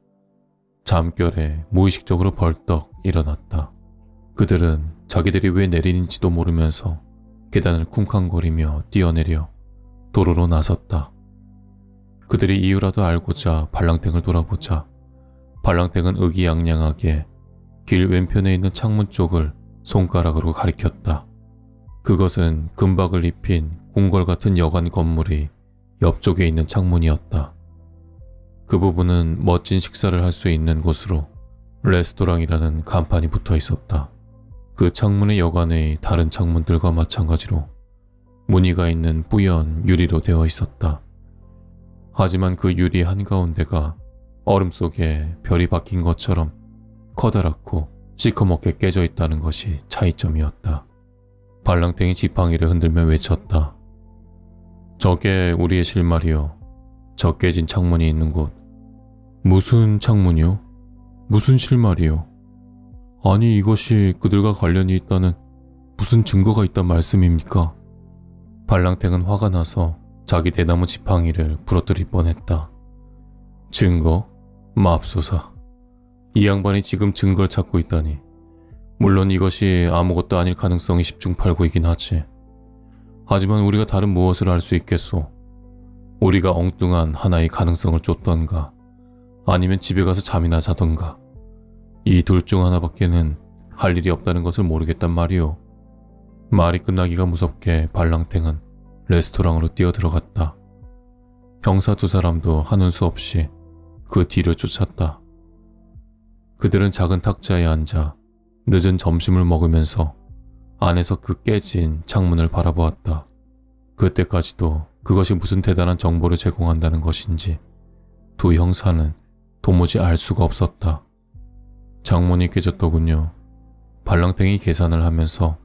[SPEAKER 1] 잠결에 무의식적으로 벌떡 일어났다. 그들은 자기들이 왜 내리는지도 모르면서 계단을 쿵쾅거리며 뛰어내려 도로로 나섰다. 그들이 이유라도 알고자 발랑탱을 돌아보자 발랑탱은 의기양양하게 길 왼편에 있는 창문 쪽을 손가락으로 가리켰다. 그것은 금박을 입힌 궁궐 같은 여관 건물이 옆쪽에 있는 창문이었다. 그 부분은 멋진 식사를 할 수 있는 곳으로 레스토랑이라는 간판이 붙어 있었다. 그 창문의 여관의 다른 창문들과 마찬가지로 무늬가 있는 뿌연 유리로 되어 있었다. 하지만 그 유리 한가운데가 얼음 속에 별이 박힌 것처럼 커다랗고 시커멓게 깨져 있다는 것이 차이점이었다. 발랑탱이 지팡이를 흔들며 외쳤다. 저게 우리의 실마리요. 저 깨진 창문이 있는 곳. 무슨 창문이요? 무슨 실마리요? 아니 이것이 그들과 관련이 있다는 무슨 증거가 있단 말씀입니까? 발랑탱은 화가 나서 자기 대나무 지팡이를 부러뜨릴 뻔했다. 증거? 맙소사. 이 양반이 지금 증거를 찾고 있다니. 물론 이것이 아무것도 아닐 가능성이 십중팔구이긴 하지. 하지만 우리가 다른 무엇을 할 수 있겠소? 우리가 엉뚱한 하나의 가능성을 쫓던가 아니면 집에 가서 잠이나 자던가 이 둘 중 하나밖에는 할 일이 없다는 것을 모르겠단 말이오. 말이 끝나기가 무섭게 발랑탱은 레스토랑으로 뛰어들어갔다. 형사 두 사람도 하는 수 없이 그 뒤를 쫓았다. 그들은 작은 탁자에 앉아 늦은 점심을 먹으면서 안에서 그 깨진 창문을 바라보았다. 그때까지도 그것이 무슨 대단한 정보를 제공한다는 것인지 두 형사는 도무지 알 수가 없었다. 창문이 깨졌더군요. 발랑탱이 계산을 하면서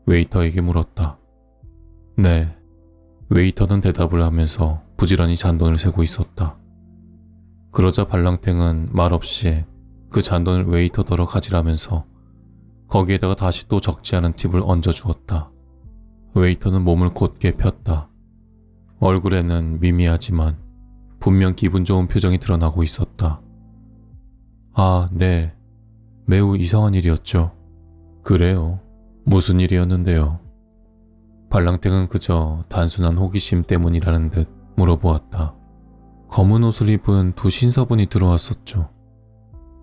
[SPEAKER 1] 웨이터에게 물었다. 네. 웨이터는 대답을 하면서 부지런히 잔돈을 세고 있었다. 그러자 발랑탱은 말없이 그 잔돈을 웨이터더러 가지라면서 거기에다가 다시 또 적지 않은 팁을 얹어주었다. 웨이터는 몸을 곧게 폈다. 얼굴에는 미미하지만 분명 기분 좋은 표정이 드러나고 있었다. 아, 네. 매우 이상한 일이었죠. 그래요. 무슨 일이었는데요? 발랑탱은 그저 단순한 호기심 때문이라는 듯 물어보았다. 검은 옷을 입은 두 신사분이 들어왔었죠.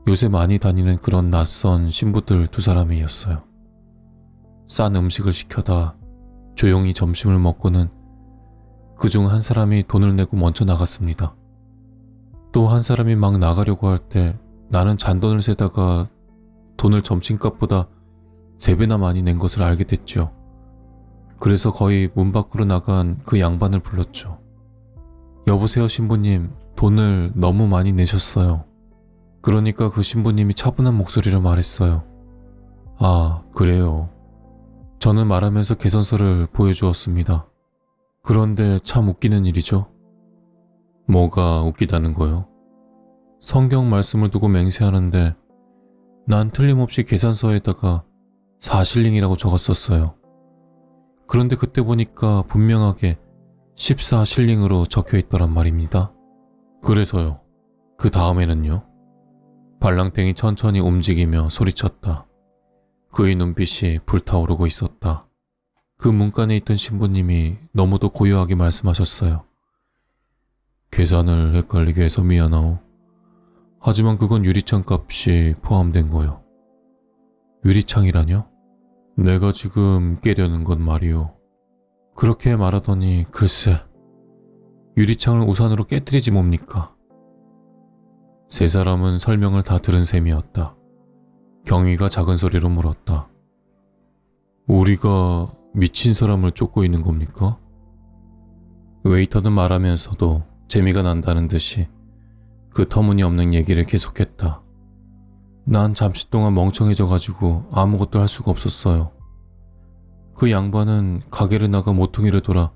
[SPEAKER 1] 요새 많이 다니는 그런 낯선 신부들 두 사람이었어요. 싼 음식을 시켜다 조용히 점심을 먹고는 그중 한 사람이 돈을 내고 먼저 나갔습니다. 또 한 사람이 막 나가려고 할 때 나는 잔돈을 세다가 돈을 점심값보다 3배나 많이 낸 것을 알게 됐죠. 그래서 거의 문 밖으로 나간 그 양반을 불렀죠. 여보세요 신부님, 돈을 너무 많이 내셨어요. 그러니까 그 신부님이 차분한 목소리로 말했어요. 아, 그래요. 저는 말하면서 계산서를 보여주었습니다. 그런데 참 웃기는 일이죠. 뭐가 웃기다는 거요? 성경 말씀을 두고 맹세하는데 난 틀림없이 계산서에다가 4실링이라고 적었었어요. 그런데 그때 보니까 분명하게 14실링으로 적혀있더란 말입니다. 그래서요. 그 다음에는요? 발랑탱이 천천히 움직이며 소리쳤다. 그의 눈빛이 불타오르고 있었다. 그 문간에 있던 신부님이 너무도 고요하게 말씀하셨어요. 계산을 헷갈리게 해서 미안하오. 하지만 그건 유리창 값이 포함된 거요. 유리창이라뇨? 내가 지금 깨려는 건 말이오. 그렇게 말하더니 글쎄, 유리창을 우산으로 깨뜨리지 뭡니까? 세 사람은 설명을 다 들은 셈이었다. 경위가 작은 소리로 물었다. 우리가 미친 사람을 쫓고 있는 겁니까? 웨이터는 말하면서도 재미가 난다는 듯이 그 터무니없는 얘기를 계속했다. 난 잠시 동안 멍청해져가지고 아무것도 할 수가 없었어요. 그 양반은 가게를 나가 모퉁이를 돌아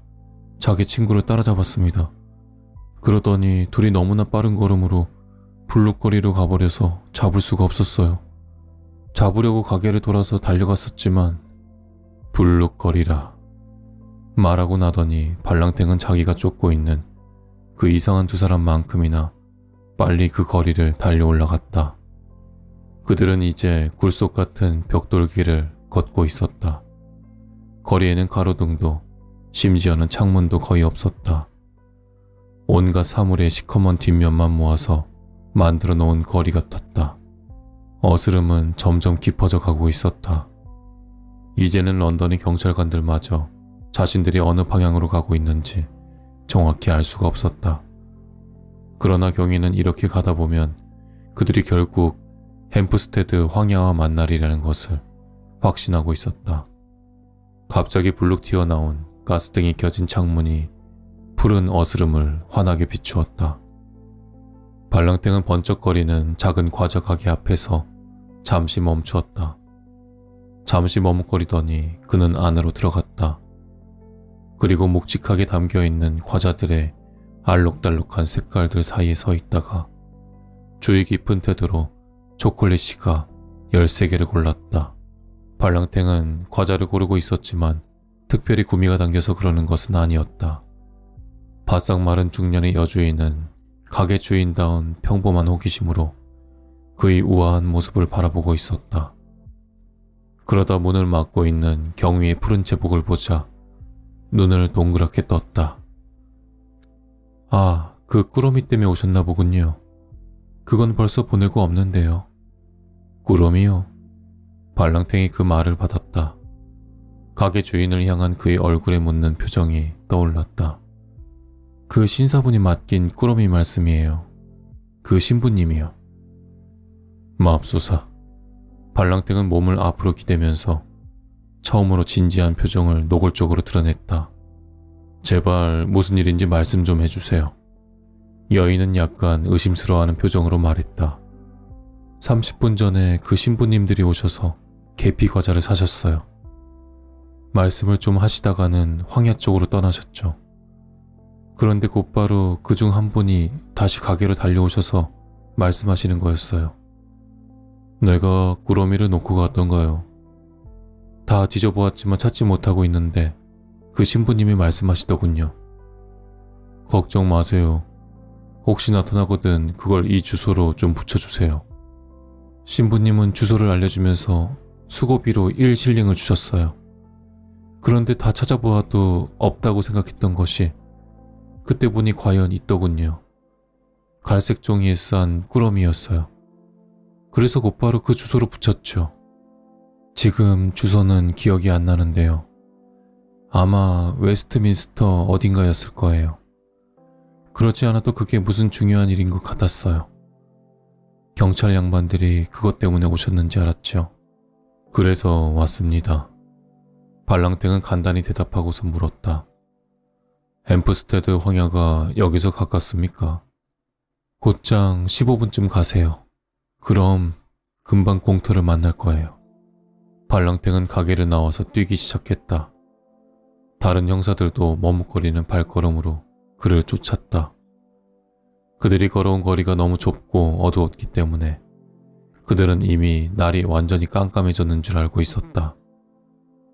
[SPEAKER 1] 자기 친구를 따라잡았습니다. 그러더니 둘이 너무나 빠른 걸음으로 블룩거리로 가버려서 잡을 수가 없었어요. 잡으려고 가게를 돌아서 달려갔었지만 블룩거리라 말하고 나더니 발랑탱은 자기가 쫓고 있는 그 이상한 두 사람만큼이나 빨리 그 거리를 달려 올라갔다. 그들은 이제 굴속 같은 벽돌길을 걷고 있었다. 거리에는 가로등도 심지어는 창문도 거의 없었다. 온갖 사물의 시커먼 뒷면만 모아서 만들어 놓은 거리 같았다. 어스름은 점점 깊어져 가고 있었다. 이제는 런던의 경찰관들마저 자신들이 어느 방향으로 가고 있는지 정확히 알 수가 없었다. 그러나 경위는 이렇게 가다 보면 그들이 결국 햄프스테드 황야와 만나리라는 것을 확신하고 있었다. 갑자기 불룩 튀어나온 가스등이 켜진 창문이 푸른 어스름을 환하게 비추었다. 발랑땡은 번쩍거리는 작은 과자 가게 앞에서 잠시 멈추었다. 잠시 머뭇거리더니 그는 안으로 들어갔다. 그리고 묵직하게 담겨있는 과자들의 알록달록한 색깔들 사이에 서 있다가 주의 깊은 태도로 초콜릿이가 13개를 골랐다. 발랑탱은 과자를 고르고 있었지만 특별히 구미가 당겨서 그러는 것은 아니었다. 바싹 마른 중년의 여주인은 가게 주인다운 평범한 호기심으로 그의 우아한 모습을 바라보고 있었다. 그러다 문을 막고 있는 경위의 푸른 제복을 보자 눈을 동그랗게 떴다. 아, 그 꾸러미 때문에 오셨나 보군요. 그건 벌써 보내고 없는데요. 꾸러미요? 발랑탱이 그 말을 받았다. 가게 주인을 향한 그의 얼굴에 묻는 표정이 떠올랐다. 그 신사분이 맡긴 꾸러미 말씀이에요. 그 신부님이요. 맙소사. 발랑탱은 몸을 앞으로 기대면서 처음으로 진지한 표정을 노골적으로 드러냈다. 제발 무슨 일인지 말씀 좀 해주세요. 여인은 약간 의심스러워하는 표정으로 말했다. 30분 전에 그 신부님들이 오셔서 계피 과자를 사셨어요. 말씀을 좀 하시다가는 황야 쪽으로 떠나셨죠. 그런데 곧바로 그중 한 분이 다시 가게로 달려오셔서 말씀하시는 거였어요. 내가 꾸러미를 놓고 갔던가요? 다 뒤져보았지만 찾지 못하고 있는데 그 신부님이 말씀하시더군요. 걱정 마세요. 혹시 나타나거든 그걸 이 주소로 좀 붙여주세요. 신부님은 주소를 알려주면서 수고비로 1실링을 주셨어요. 그런데 다 찾아보아도 없다고 생각했던 것이 그때 보니 과연 있더군요. 갈색 종이에 싼 꾸러미였어요. 그래서 곧바로 그 주소로 붙였죠. 지금 주소는 기억이 안 나는데요. 아마 웨스트민스터 어딘가였을 거예요. 그렇지 않아도 그게 무슨 중요한 일인 것 같았어요. 경찰 양반들이 그것 때문에 오셨는지 알았죠. 그래서 왔습니다. 발랑탱은 간단히 대답하고서 물었다. 햄프스테드 황야가 여기서 가깝습니까? 곧장 15분쯤 가세요. 그럼 금방 공터를 만날 거예요. 발랑탱은 가게를 나와서 뛰기 시작했다. 다른 형사들도 머뭇거리는 발걸음으로 그를 쫓았다. 그들이 걸어온 거리가 너무 좁고 어두웠기 때문에 그들은 이미 날이 완전히 깜깜해졌는 줄 알고 있었다.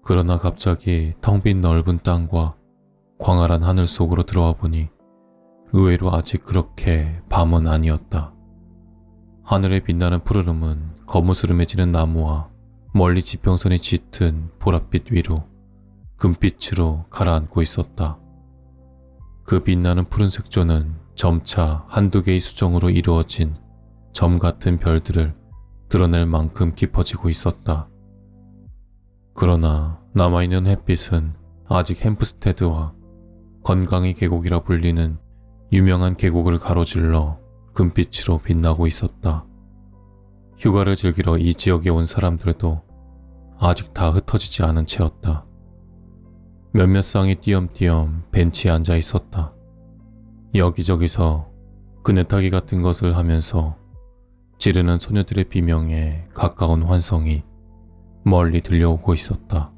[SPEAKER 1] 그러나 갑자기 텅 빈 넓은 땅과 광활한 하늘 속으로 들어와 보니 의외로 아직 그렇게 밤은 아니었다. 하늘에 빛나는 푸르름은 거무스름해지는 나무와 멀리 지평선이 짙은 보랏빛 위로 금빛으로 가라앉고 있었다. 그 빛나는 푸른 색조는 점차 한두 개의 수정으로 이루어진 점 같은 별들을 드러낼 만큼 깊어지고 있었다. 그러나 남아있는 햇빛은 아직 햄프스테드와 건강의 계곡이라 불리는 유명한 계곡을 가로질러 금빛으로 빛나고 있었다. 휴가를 즐기러 이 지역에 온 사람들도 아직 다 흩어지지 않은 채였다. 몇몇 쌍이 띄엄띄엄 벤치에 앉아 있었다. 여기저기서 그네타기 같은 것을 하면서 지르는 소녀들의 비명에 가까운 환성이 멀리 들려오고 있었다.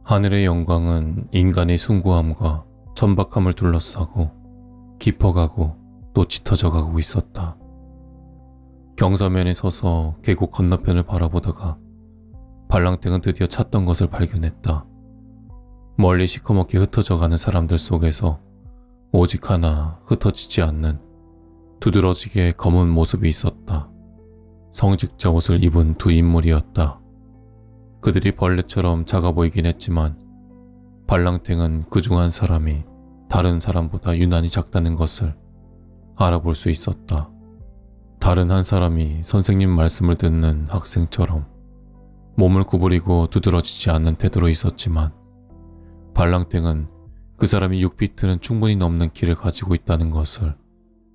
[SPEAKER 1] 하늘의 영광은 인간의 숭고함과 천박함을 둘러싸고 깊어가고 또 짙어져 가고 있었다. 경사면에 서서 계곡 건너편을 바라보다가 발랑땡은 드디어 찾던 것을 발견했다. 멀리 시커멓게 흩어져 가는 사람들 속에서 오직 하나 흩어지지 않는 두드러지게 검은 모습이 있었다. 성직자 옷을 입은 두 인물이었다. 그들이 벌레처럼 작아 보이긴 했지만 발랑탱은 그중 한 사람이 다른 사람보다 유난히 작다는 것을 알아볼 수 있었다. 다른 한 사람이 선생님 말씀을 듣는 학생처럼 몸을 구부리고 두드러지지 않는 태도로 있었지만 발랑탱은 그 사람이 6피트는 충분히 넘는 키를 가지고 있다는 것을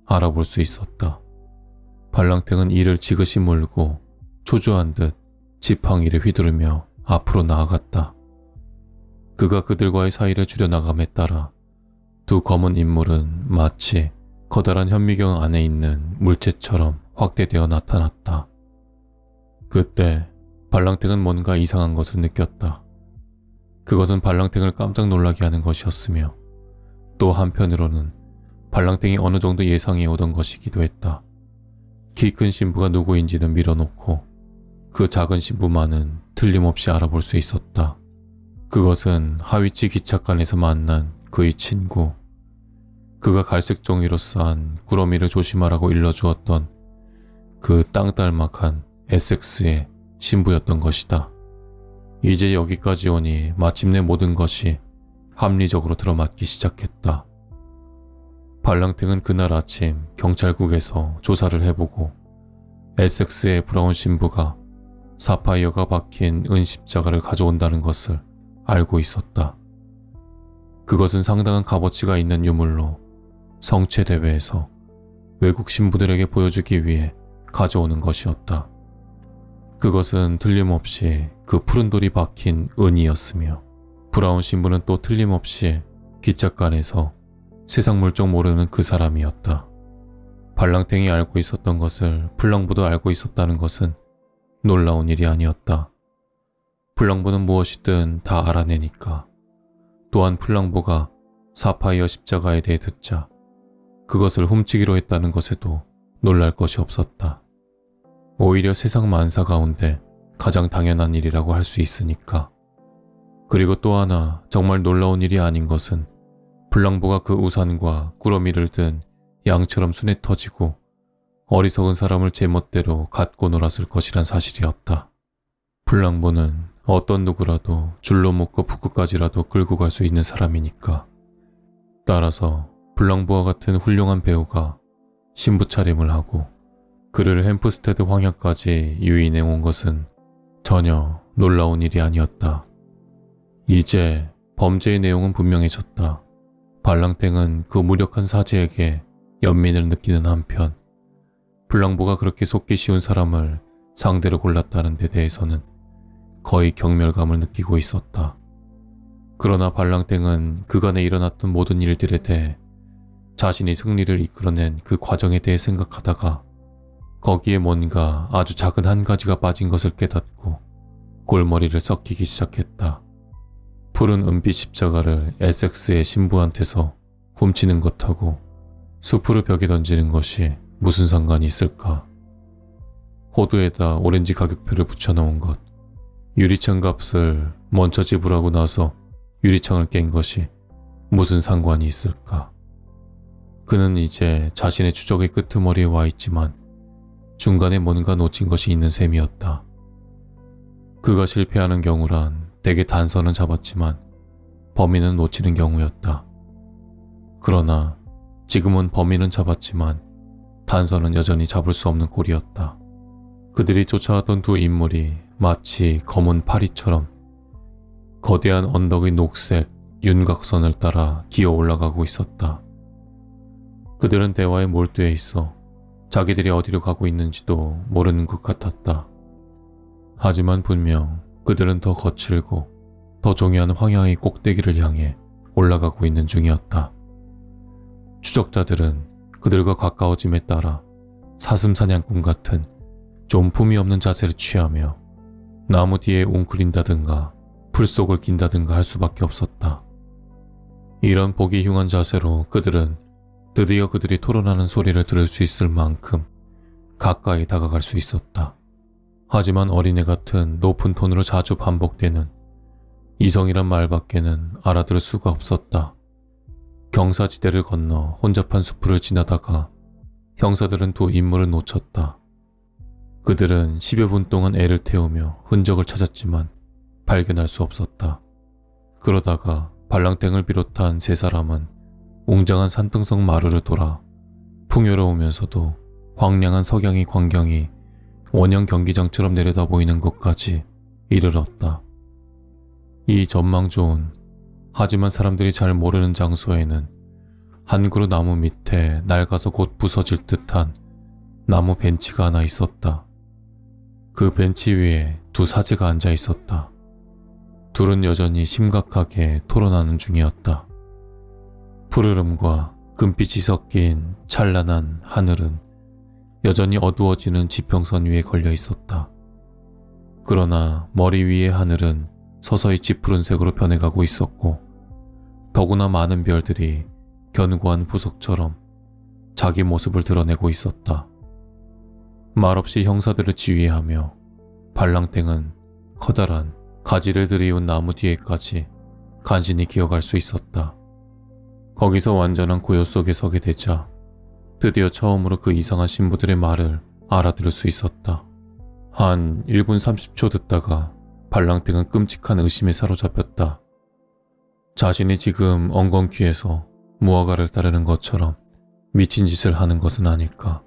[SPEAKER 1] 알아볼 수 있었다. 발랑탱은 이를 지그시 물고 초조한 듯 지팡이를 휘두르며 앞으로 나아갔다. 그가 그들과의 사이를 줄여나감에 따라 두 검은 인물은 마치 커다란 현미경 안에 있는 물체처럼 확대되어 나타났다. 그때 발랑탱은 뭔가 이상한 것을 느꼈다. 그것은 발랑탱을 깜짝 놀라게 하는 것이었으며 또 한편으로는 발랑탱이 어느 정도 예상해 오던 것이기도 했다. 키 큰 신부가 누구인지는 밀어놓고 그 작은 신부만은 틀림없이 알아볼 수 있었다. 그것은 하위치 기착관에서 만난 그의 친구, 그가 갈색 종이로 싼 꾸러미를 조심하라고 일러주었던 그 땅딸막한 에섹스의 신부였던 것이다. 이제 여기까지 오니 마침내 모든 것이 합리적으로 들어맞기 시작했다. 발랑탱은 그날 아침 경찰국에서 조사를 해보고 에섹스의 브라운 신부가 사파이어가 박힌 은십자가를 가져온다는 것을 알고 있었다. 그것은 상당한 값어치가 있는 유물로 성체대회에서 외국 신부들에게 보여주기 위해 가져오는 것이었다. 그것은 틀림없이 그 푸른 돌이 박힌 은이었으며 브라운 신부는 또 틀림없이 기착관에서 세상 물정 모르는 그 사람이었다. 발랑탱이 알고 있었던 것을 플랑부도 알고 있었다는 것은 놀라운 일이 아니었다. 플랑부는 무엇이든 다 알아내니까. 또한 플랑부가 사파이어 십자가에 대해 듣자 그것을 훔치기로 했다는 것에도 놀랄 것이 없었다. 오히려 세상 만사 가운데 가장 당연한 일이라고 할 수 있으니까. 그리고 또 하나 정말 놀라운 일이 아닌 것은 플랑보가 그 우산과 꾸러미를 든 양처럼 순해 터지고 어리석은 사람을 제멋대로 갖고 놀았을 것이란 사실이었다. 플랑보는 어떤 누구라도 줄로 묶어 북극까지라도 끌고 갈 수 있는 사람이니까. 따라서 플랑보와 같은 훌륭한 배우가 신부 차림을 하고 그를 햄프스테드 황야까지 유인해 온 것은 전혀 놀라운 일이 아니었다. 이제 범죄의 내용은 분명해졌다. 발랑탱은 그 무력한 사제에게 연민을 느끼는 한편 플랑보가 그렇게 속기 쉬운 사람을 상대로 골랐다는 데 대해서는 거의 경멸감을 느끼고 있었다. 그러나 발랑탱은 그간에 일어났던 모든 일들에 대해 자신이 승리를 이끌어낸 그 과정에 대해 생각하다가 거기에 뭔가 아주 작은 한 가지가 빠진 것을 깨닫고 골머리를 썩히기 시작했다. 푸른 은빛 십자가를 에섹스의 신부한테서 훔치는 것하고 수프를 벽에 던지는 것이 무슨 상관이 있을까? 호두에다 오렌지 가격표를 붙여놓은 것, 유리창 값을 먼저 지불하고 나서 유리창을 깬 것이 무슨 상관이 있을까? 그는 이제 자신의 추적의 끄트머리에 와 있지만 중간에 뭔가 놓친 것이 있는 셈이었다. 그가 실패하는 경우란 대개 단서는 잡았지만 범인은 놓치는 경우였다. 그러나 지금은 범인은 잡았지만 단서는 여전히 잡을 수 없는 꼴이었다. 그들이 쫓아왔던 두 인물이 마치 검은 파리처럼 거대한 언덕의 녹색 윤곽선을 따라 기어 올라가고 있었다. 그들은 대화에 몰두해 있어 자기들이 어디로 가고 있는지도 모르는 것 같았다. 하지만 분명 그들은 더 거칠고 더 종이한 황야의 꼭대기를 향해 올라가고 있는 중이었다. 추적자들은 그들과 가까워짐에 따라 사슴사냥꾼 같은 좀 품이 없는 자세를 취하며 나무 뒤에 웅크린다든가 풀속을 긴다든가 할 수밖에 없었다. 이런 보기 흉한 자세로 그들은 드디어 그들이 토론하는 소리를 들을 수 있을 만큼 가까이 다가갈 수 있었다. 하지만 어린애 같은 높은 톤으로 자주 반복되는 이성이란 말밖에는 알아들을 수가 없었다. 경사지대를 건너 혼잡한 숲을 지나다가 형사들은 두 인물을 놓쳤다. 그들은 10여 분 동안 애를 태우며 흔적을 찾았지만 발견할 수 없었다. 그러다가 발랑땡을 비롯한 세 사람은 웅장한 산등성 마루를 돌아 풍요로우면서도 황량한 석양의 광경이 원형 경기장처럼 내려다 보이는 곳까지 이르렀다. 이 전망 좋은 하지만 사람들이 잘 모르는 장소에는 한 그루 나무 밑에 낡아서 곧 부서질 듯한 나무 벤치가 하나 있었다. 그 벤치 위에 두 사제가 앉아 있었다. 둘은 여전히 심각하게 토론하는 중이었다. 푸르름과 금빛이 섞인 찬란한 하늘은 여전히 어두워지는 지평선 위에 걸려 있었다. 그러나 머리 위의 하늘은 서서히 짙푸른색으로 변해가고 있었고 더구나 많은 별들이 견고한 보석처럼 자기 모습을 드러내고 있었다. 말없이 형사들을 지휘하며 발랑땡은 커다란 가지를 들이운 나무 뒤에까지 간신히 기어갈 수 있었다. 거기서 완전한 고요 속에 서게 되자 드디어 처음으로 그 이상한 신부들의 말을 알아들을 수 있었다. 한 1분 30초 듣다가 발랑땡은 끔찍한 의심에 사로잡혔다. 자신이 지금 엉겅퀴에서 무화과를 따르는 것처럼 미친 짓을 하는 것은 아닐까.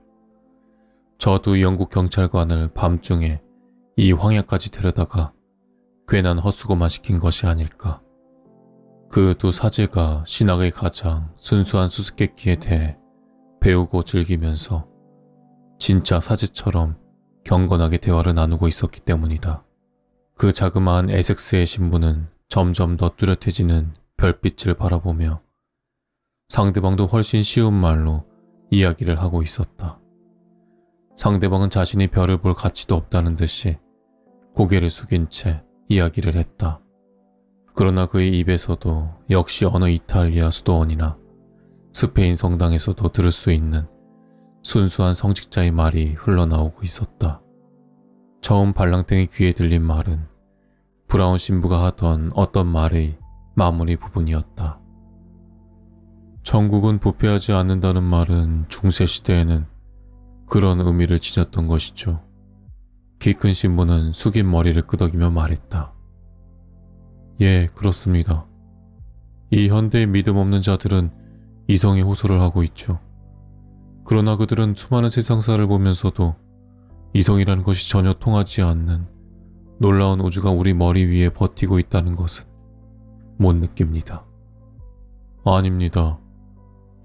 [SPEAKER 1] 저 두 영국 경찰관을 밤중에 이 황야까지 데려다가 괜한 헛수고만 시킨 것이 아닐까. 그 두 사제가 신학의 가장 순수한 수수께끼에 대해 배우고 즐기면서 진짜 사제처럼 경건하게 대화를 나누고 있었기 때문이다. 그 자그마한 에섹스의 신부는 점점 더 뚜렷해지는 별빛을 바라보며 상대방도 훨씬 쉬운 말로 이야기를 하고 있었다. 상대방은 자신이 별을 볼 가치도 없다는 듯이 고개를 숙인 채 이야기를 했다. 그러나 그의 입에서도 역시 어느 이탈리아 수도원이나 스페인 성당에서도 들을 수 있는 순수한 성직자의 말이 흘러나오고 있었다. 처음 발랑땡의 귀에 들린 말은 브라운 신부가 하던 어떤 말의 마무리 부분이었다. 천국은 부패하지 않는다는 말은 중세시대에는 그런 의미를 지녔던 것이죠. 키 큰 신부는 숙인 머리를 끄덕이며 말했다. 예, 그렇습니다. 이 현대의 믿음 없는 자들은 이성에 호소를 하고 있죠. 그러나 그들은 수많은 세상사를 보면서도 이성이라는 것이 전혀 통하지 않는 놀라운 우주가 우리 머리 위에 버티고 있다는 것은 못 느낍니다. 아닙니다.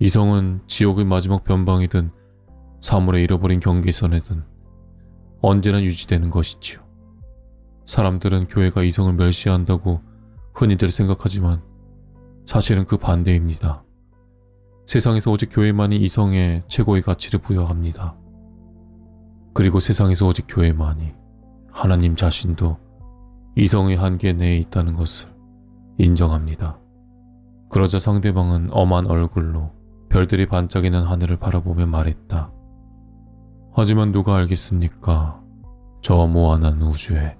[SPEAKER 1] 이성은 지옥의 마지막 변방이든 사물의 잃어버린 경계선이든 언제나 유지되는 것이지요. 사람들은 교회가 이성을 멸시한다고 흔히들 생각하지만 사실은 그 반대입니다. 세상에서 오직 교회만이 이성에 최고의 가치를 부여합니다. 그리고 세상에서 오직 교회만이 하나님 자신도 이성의 한계 내에 있다는 것을 인정합니다. 그러자 상대방은 엄한 얼굴로 별들이 반짝이는 하늘을 바라보며 말했다. 하지만 누가 알겠습니까? 저 무한한 우주에.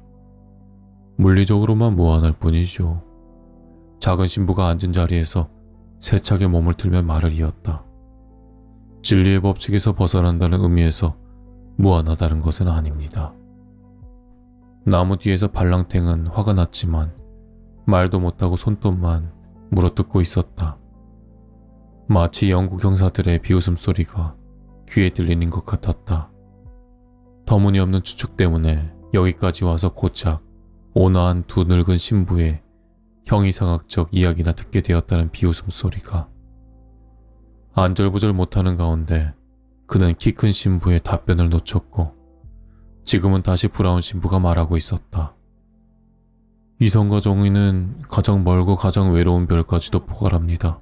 [SPEAKER 1] 물리적으로만 무한할 뿐이죠. 작은 신부가 앉은 자리에서 세차게 몸을 틀며 말을 이었다. 진리의 법칙에서 벗어난다는 의미에서 무한하다는 것은 아닙니다. 나무 뒤에서 발랑탱은 화가 났지만 말도 못하고 손톱만 물어뜯고 있었다. 마치 영국 형사들의 비웃음 소리가 귀에 들리는 것 같았다. 터무니없는 추측 때문에 여기까지 와서 고작 온화한 두 늙은 신부의 형이상학적 이야기나 듣게 되었다는 비웃음 소리가. 안절부절 못하는 가운데 그는 키 큰 신부의 답변을 놓쳤고 지금은 다시 브라운 신부가 말하고 있었다. 이성과 정의는 가장 멀고 가장 외로운 별까지도 포괄합니다.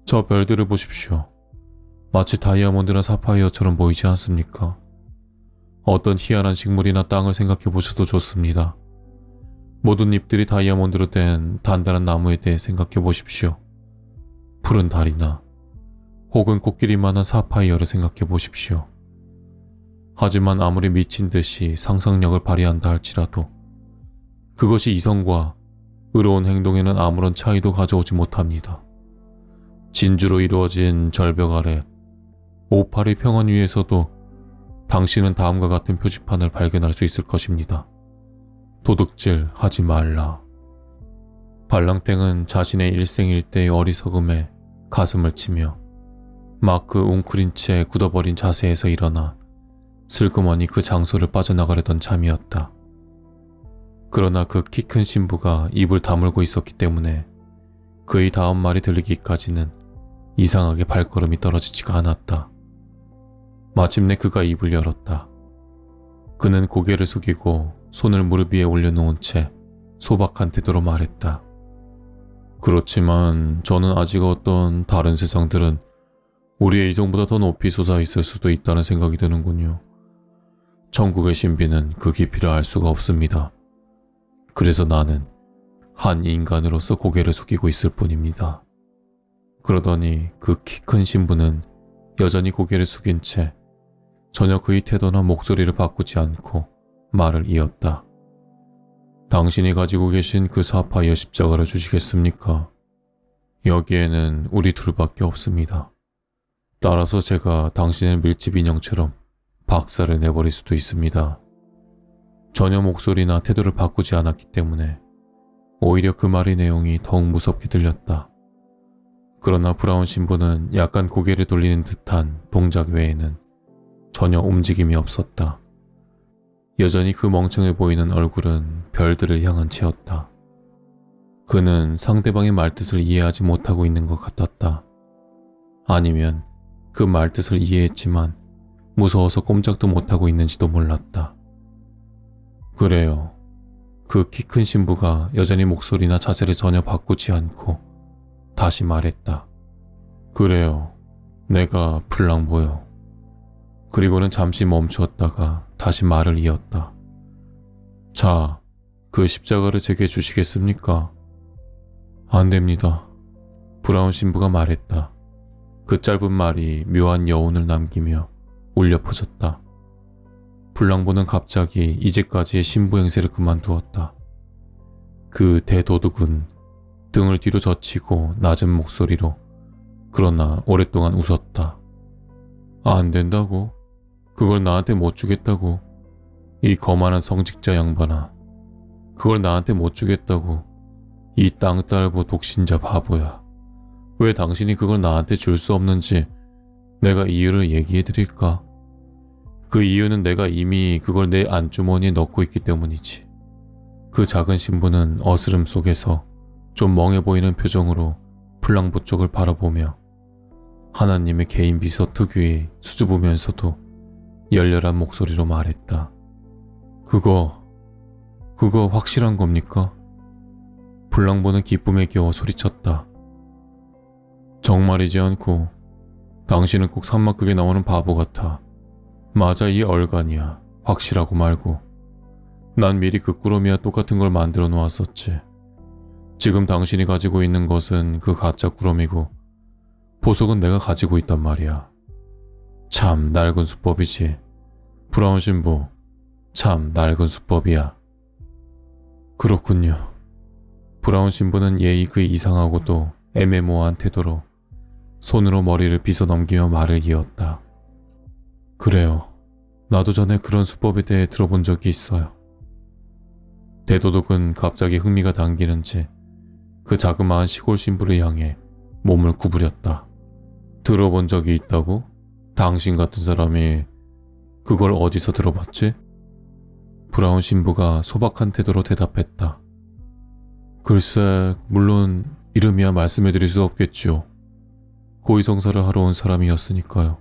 [SPEAKER 1] 저 별들을 보십시오. 마치 다이아몬드나 사파이어처럼 보이지 않습니까? 어떤 희한한 식물이나 땅을 생각해 보셔도 좋습니다. 모든 잎들이 다이아몬드로 된 단단한 나무에 대해 생각해 보십시오. 푸른 달이나 혹은 코끼리만한 사파이어를 생각해 보십시오. 하지만 아무리 미친 듯이 상상력을 발휘한다 할지라도 그것이 이성과 의로운 행동에는 아무런 차이도 가져오지 못합니다. 진주로 이루어진 절벽 아래 오파리 평원 위에서도 당신은 다음과 같은 표지판을 발견할 수 있을 것입니다. 도둑질 하지 말라. 발랑땡은 자신의 일생일대의 어리석음에 가슴을 치며 마크 웅크린 채 굳어버린 자세에서 일어나 슬그머니 그 장소를 빠져나가려던 참이었다. 그러나 그 키 큰 신부가 입을 다물고 있었기 때문에 그의 다음 말이 들리기까지는 이상하게 발걸음이 떨어지지가 않았다. 마침내 그가 입을 열었다. 그는 고개를 숙이고 손을 무릎 위에 올려놓은 채 소박한 태도로 말했다. 그렇지만 저는 아직 어떤 다른 세상들은 우리의 이성보다 더 높이 솟아 있을 수도 있다는 생각이 드는군요. 천국의 신비는 그 깊이를 알 수가 없습니다. 그래서 나는 한 인간으로서 고개를 숙이고 있을 뿐입니다. 그러더니 그 키 큰 신부는 여전히 고개를 숙인 채 전혀 그의 태도나 목소리를 바꾸지 않고 말을 이었다. 당신이 가지고 계신 그 사파이어 십자가를 주시겠습니까? 여기에는 우리 둘밖에 없습니다. 따라서 제가 당신의 밀집 인형처럼 박살을 내버릴 수도 있습니다. 전혀 목소리나 태도를 바꾸지 않았기 때문에 오히려 그 말의 내용이 더욱 무섭게 들렸다. 그러나 브라운 신부는 약간 고개를 돌리는 듯한 동작 외에는 전혀 움직임이 없었다. 여전히 그 멍청해 보이는 얼굴은 별들을 향한 채였다. 그는 상대방의 말뜻을 이해하지 못하고 있는 것 같았다. 아니면 그 말뜻을 이해했지만 무서워서 꼼짝도 못하고 있는지도 몰랐다. 그래요. 그 키 큰 신부가 여전히 목소리나 자세를 전혀 바꾸지 않고 다시 말했다. 그래요. 내가 플랑보요. 그리고는 잠시 멈추었다가 다시 말을 이었다. 자, 그 십자가를 제게 주시겠습니까? 안 됩니다. 브라운 신부가 말했다. 그 짧은 말이 묘한 여운을 남기며 울려 퍼졌다. 블랑보는 갑자기 이제까지의 신부 행세를 그만두었다. 그 대도둑은 등을 뒤로 젖히고 낮은 목소리로 그러나 오랫동안 웃었다. 안 된다고? 그걸 나한테 못 주겠다고? 이 거만한 성직자 양반아. 그걸 나한테 못 주겠다고? 이 땅딸보 독신자 바보야. 왜 당신이 그걸 나한테 줄 수 없는지 내가 이유를 얘기해 드릴까? 그 이유는 내가 이미 그걸 내 안주머니에 넣고 있기 때문이지. 그 작은 신부는 어스름 속에서 좀 멍해 보이는 표정으로 플랑보 쪽을 바라보며 하나님의 개인 비서 특유의 수줍으면서도 열렬한 목소리로 말했다. 그거 확실한 겁니까? 블랑보는 기쁨에 겨워 소리쳤다. 정말이지 않고 당신은 꼭 산막극에 나오는 바보 같아. 맞아, 이 얼간이야. 확실하고 말고. 난 미리 그 꾸러미와 똑같은 걸 만들어 놓았었지. 지금 당신이 가지고 있는 것은 그 가짜 꾸러미고 보석은 내가 가지고 있단 말이야. 참 낡은 수법이지. 브라운 신부, 참 낡은 수법이야. 그렇군요. 브라운 신부는 예의 그 이상하고도 애매모호한 태도로 손으로 머리를 빗어 넘기며 말을 이었다. 그래요. 나도 전에 그런 수법에 대해 들어본 적이 있어요. 대도둑은 갑자기 흥미가 당기는지 그 자그마한 시골 신부를 향해 몸을 구부렸다. 들어본 적이 있다고? 당신 같은 사람이 그걸 어디서 들어봤지? 브라운 신부가 소박한 태도로 대답했다. 글쎄, 물론 이름이야 말씀해드릴 수 없겠죠. 고위성사를 하러 온 사람이었으니까요.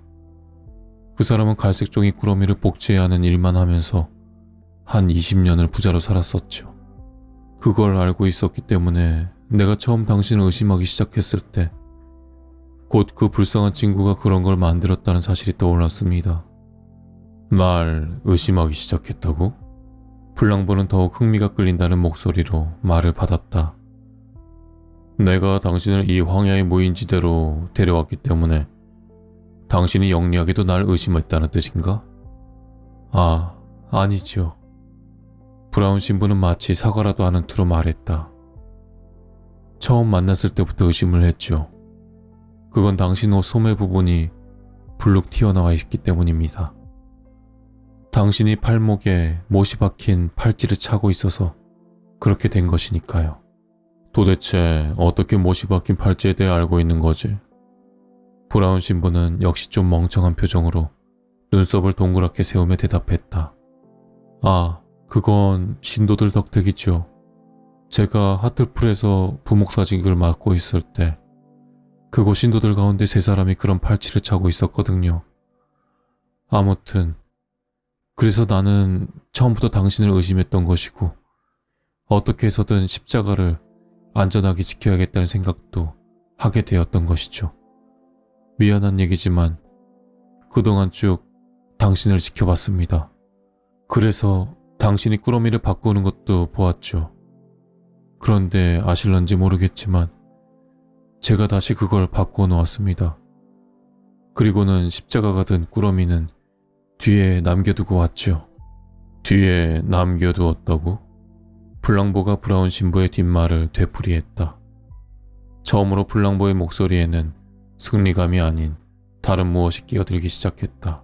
[SPEAKER 1] 그 사람은 갈색종이 꾸러미를 복제해야 하는 일만 하면서 한 20년을 부자로 살았었죠. 그걸 알고 있었기 때문에 내가 처음 당신을 의심하기 시작했을 때 곧 그 불쌍한 친구가 그런 걸 만들었다는 사실이 떠올랐습니다. 날 의심하기 시작했다고? 플랑보는 더욱 흥미가 끌린다는 목소리로 말을 받았다. 내가 당신을 이 황야의 무인지대로 데려왔기 때문에 당신이 영리하게도 날 의심했다는 뜻인가? 아니죠. 브라운 신부는 마치 사과라도 하는 투로 말했다. 처음 만났을 때부터 의심을 했죠. 그건 당신 옷 소매 부분이 불룩 튀어나와 있기 때문입니다. 당신이 팔목에 못이 박힌 팔찌를 차고 있어서 그렇게 된 것이니까요. 도대체 어떻게 못이 박힌 팔찌에 대해 알고 있는 거지? 브라운 신부는 역시 좀 멍청한 표정으로 눈썹을 동그랗게 세우며 대답했다. 그건 신도들 덕택이죠. 제가 하틀풀에서 부목사직을 맡고 있을 때 그곳 신도들 가운데 3사람이 그런 팔찌를 차고 있었거든요. 아무튼 그래서 나는 처음부터 당신을 의심했던 것이고 어떻게 해서든 십자가를 안전하게 지켜야겠다는 생각도 하게 되었던 것이죠. 미안한 얘기지만 그동안 쭉 당신을 지켜봤습니다. 그래서 당신이 꾸러미를 바꾸는 것도 보았죠. 그런데 아실런지 모르겠지만 제가 다시 그걸 바꾸어 놓았습니다. 그리고는 십자가가 든 꾸러미는 뒤에 남겨두고 왔죠. 뒤에 남겨두었다고? 플랑보가 브라운 신부의 뒷말을 되풀이했다. 처음으로 플랑보의 목소리에는 승리감이 아닌 다른 무엇이 끼어들기 시작했다.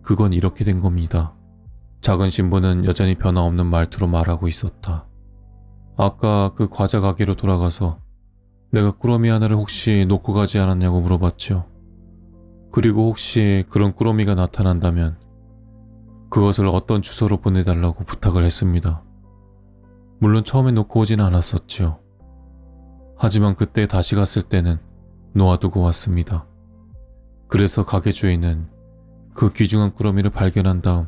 [SPEAKER 1] 그건 이렇게 된 겁니다. 작은 신부는 여전히 변화없는 말투로 말하고 있었다. 아까 그 과자 가게로 돌아가서 내가 꾸러미 하나를 혹시 놓고 가지 않았냐고 물어봤죠. 그리고 혹시 그런 꾸러미가 나타난다면 그것을 어떤 주소로 보내달라고 부탁을 했습니다. 물론 처음에 놓고 오진 않았었죠. 하지만 그때 다시 갔을 때는 놓아두고 왔습니다. 그래서 가게 주인은 그 귀중한 꾸러미를 발견한 다음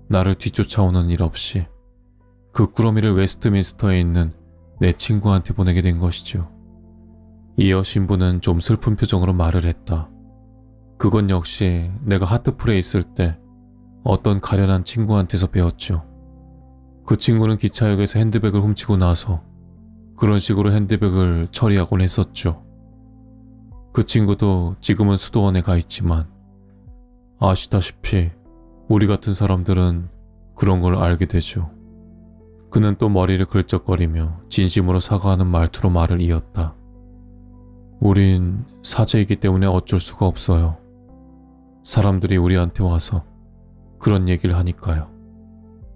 [SPEAKER 1] 나를 뒤쫓아오는 일 없이 그 꾸러미를 웨스트민스터에 있는 내 친구한테 보내게 된 것이죠. 이어 신부는 좀 슬픈 표정으로 말을 했다. 그건 역시 내가 하트풀에 있을 때 어떤 가련한 친구한테서 배웠죠. 그 친구는 기차역에서 핸드백을 훔치고 나서 그런 식으로 핸드백을 처리하곤 했었죠. 그 친구도 지금은 수도원에 가 있지만 아시다시피 우리 같은 사람들은 그런 걸 알게 되죠. 그는 또 머리를 긁적거리며 진심으로 사과하는 말투로 말을 이었다. 우린 사제이기 때문에 어쩔 수가 없어요. 사람들이 우리한테 와서 그런 얘기를 하니까요.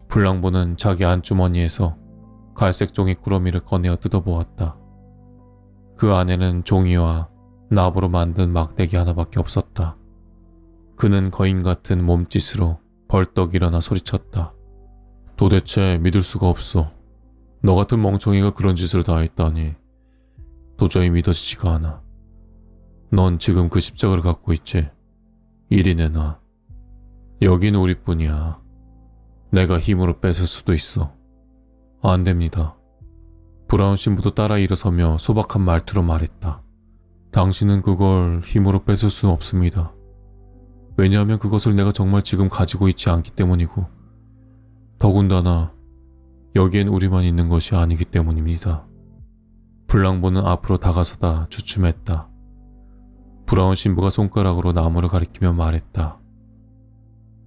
[SPEAKER 1] 플랑보는 자기 안주머니에서 갈색 종이 꾸러미를 꺼내어 뜯어보았다. 그 안에는 종이와 납으로 만든 막대기 하나밖에 없었다. 그는 거인 같은 몸짓으로 벌떡 일어나 소리쳤다. 도대체 믿을 수가 없어. 너 같은 멍청이가 그런 짓을 다 했다니. 도저히 믿어지지가 않아. 넌 지금 그 십자가를 갖고 있지? 이리 내놔. 여긴 우리뿐이야. 내가 힘으로 뺏을 수도 있어. 안 됩니다. 브라운 신부도 따라 일어서며 소박한 말투로 말했다. 당신은 그걸 힘으로 뺏을 수는 없습니다. 왜냐하면 그것을 내가 정말 지금 가지고 있지 않기 때문이고 더군다나 여기엔 우리만 있는 것이 아니기 때문입니다. 플랑보는 앞으로 다가서다 주춤했다. 브라운 신부가 손가락으로 나무를 가리키며 말했다.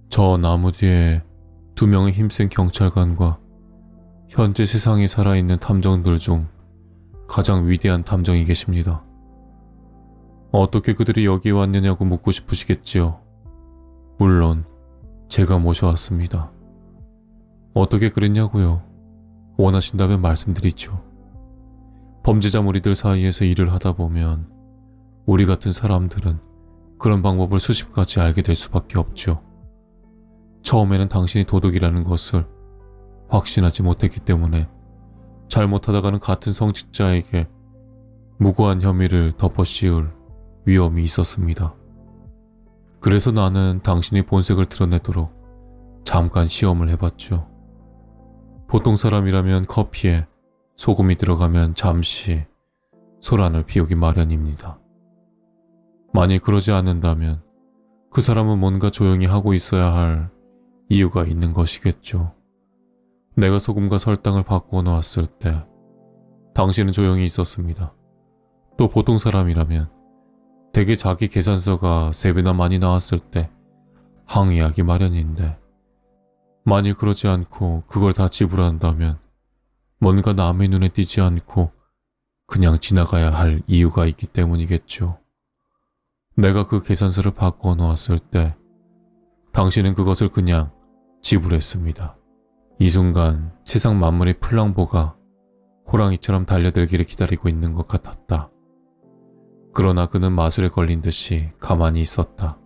[SPEAKER 1] 저 나무 뒤에 2명의 힘센 경찰관과 현재 세상에 살아있는 탐정들 중 가장 위대한 탐정이 계십니다. 어떻게 그들이 여기에 왔느냐고 묻고 싶으시겠지요. 물론 제가 모셔왔습니다. 어떻게 그랬냐고요? 원하신다면 말씀드리죠. 범죄자 무리들 사이에서 일을 하다 보면 우리 같은 사람들은 그런 방법을 수십 가지 알게 될 수밖에 없죠. 처음에는 당신이 도둑이라는 것을 확신하지 못했기 때문에 잘못하다가는 같은 성직자에게 무고한 혐의를 덮어씌울 위험이 있었습니다. 그래서 나는 당신이 본색을 드러내도록 잠깐 시험을 해봤죠. 보통 사람이라면 커피에 소금이 들어가면 잠시 소란을 피우기 마련입니다. 만일 그러지 않는다면 그 사람은 뭔가 조용히 하고 있어야 할 이유가 있는 것이겠죠. 내가 소금과 설탕을 바꾸어 놓았을 때 당신은 조용히 있었습니다. 또 보통 사람이라면 대개 자기 계산서가 3배나 많이 나왔을 때 항의하기 마련인데, 만일 그러지 않고 그걸 다 지불한다면 뭔가 남의 눈에 띄지 않고 그냥 지나가야 할 이유가 있기 때문이겠죠. 내가 그 계산서를 바꾸어 놓았을 때 당신은 그것을 그냥 지불했습니다. 이 순간 세상 만물의 플랑보가 호랑이처럼 달려들기를 기다리고 있는 것 같았다. 그러나 그는 마술에 걸린 듯이 가만히 있었다.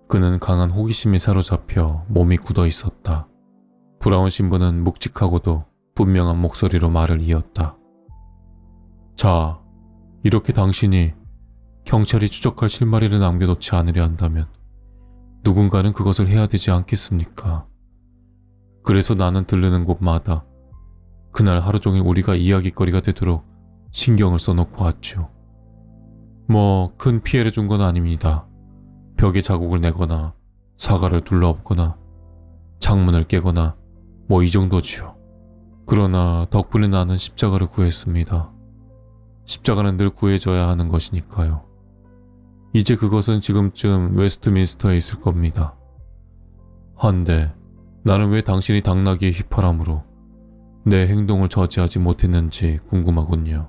[SPEAKER 1] 그는 강한 호기심에 사로잡혀 몸이 굳어 있었다. 브라운 신부는 묵직하고도 분명한 목소리로 말을 이었다. 자, 이렇게 당신이 경찰이 추적할 실마리를 남겨놓지 않으려 한다면 누군가는 그것을 해야 되지 않겠습니까? 그래서 나는 들르는 곳마다 그날 하루 종일 우리가 이야깃거리가 되도록 신경을 써놓고 왔죠. 큰 피해를 준 건 아닙니다. 벽에 자국을 내거나 사과를 둘러엎거나 창문을 깨거나 이 정도지요. 그러나 덕분에 나는 십자가를 구했습니다. 십자가는 늘 구해져야 하는 것이니까요. 이제 그것은 지금쯤 웨스트민스터에 있을 겁니다. 한데 나는 왜 당신이 당나귀의 휘파람으로 내 행동을 저지하지 못했는지 궁금하군요.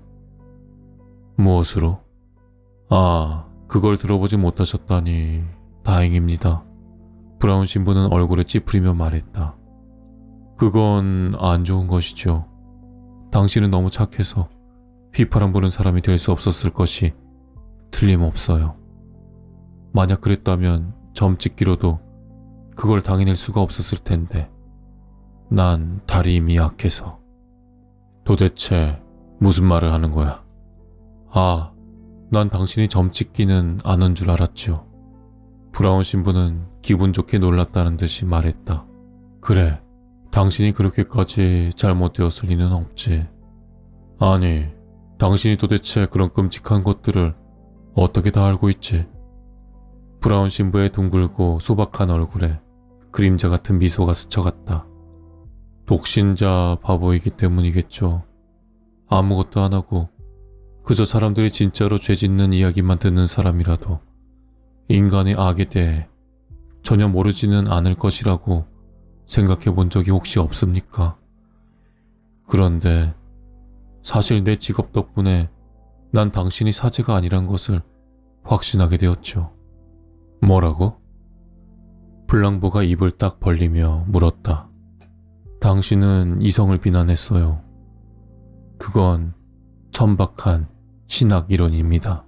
[SPEAKER 1] 무엇으로? 그걸 들어보지 못하셨다니 다행입니다. 브라운 신부는 얼굴을 찌푸리며 말했다. 그건 안 좋은 것이죠. 당신은 너무 착해서 휘파람 부는 사람이 될 수 없었을 것이 틀림없어요. 만약 그랬다면 점찍기로도 그걸 당해낼 수가 없었을 텐데 난 다리 이미 약해서. 도대체 무슨 말을 하는 거야? 난 당신이 점찍기는 아는 줄 알았죠. 브라운 신부는 기분 좋게 놀랐다는 듯이 말했다. 그래, 당신이 그렇게까지 잘못되었을 리는 없지. 아니, 당신이 도대체 그런 끔찍한 것들을 어떻게 다 알고 있지? 브라운 신부의 둥글고 소박한 얼굴에 그림자 같은 미소가 스쳐갔다. 독신자 바보이기 때문이겠죠. 아무것도 안 하고 그저 사람들이 진짜로 죄 짓는 이야기만 듣는 사람이라도 인간의 악에 대해 전혀 모르지는 않을 것이라고 생각해 본 적이 혹시 없습니까? 그런데 사실 내 직업 덕분에 난 당신이 사제가 아니란 것을 확신하게 되었죠. 뭐라고? 플랑보가 입을 딱 벌리며 물었다. 당신은 이성을 비난했어요. 그건 천박한 신학 이론입니다.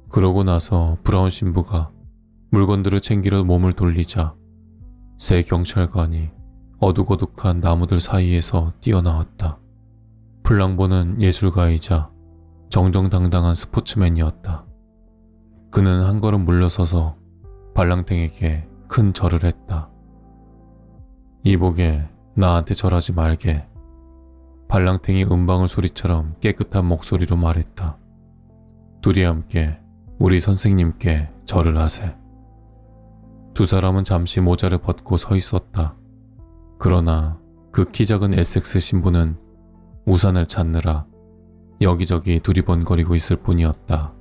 [SPEAKER 1] 그러고 나서 브라운 신부가 물건들을 챙기려 몸을 돌리자 새 경찰관이 어둑어둑한 나무들 사이에서 뛰어나왔다. 플랑보는 예술가이자 정정당당한 스포츠맨이었다. 그는 한 걸음 물러서서 발랑탱에게 큰 절을 했다. 이보게, 나한테 절하지 말게. 발랑탱이 음방울 소리처럼 깨끗한 목소리로 말했다. 둘이 함께 우리 선생님께 절을 하세. 두 사람은 잠시 모자를 벗고 서 있었다. 그러나 그 키 작은 에섹스 신부는 우산을 찾느라 여기저기 두리번거리고 있을 뿐이었다.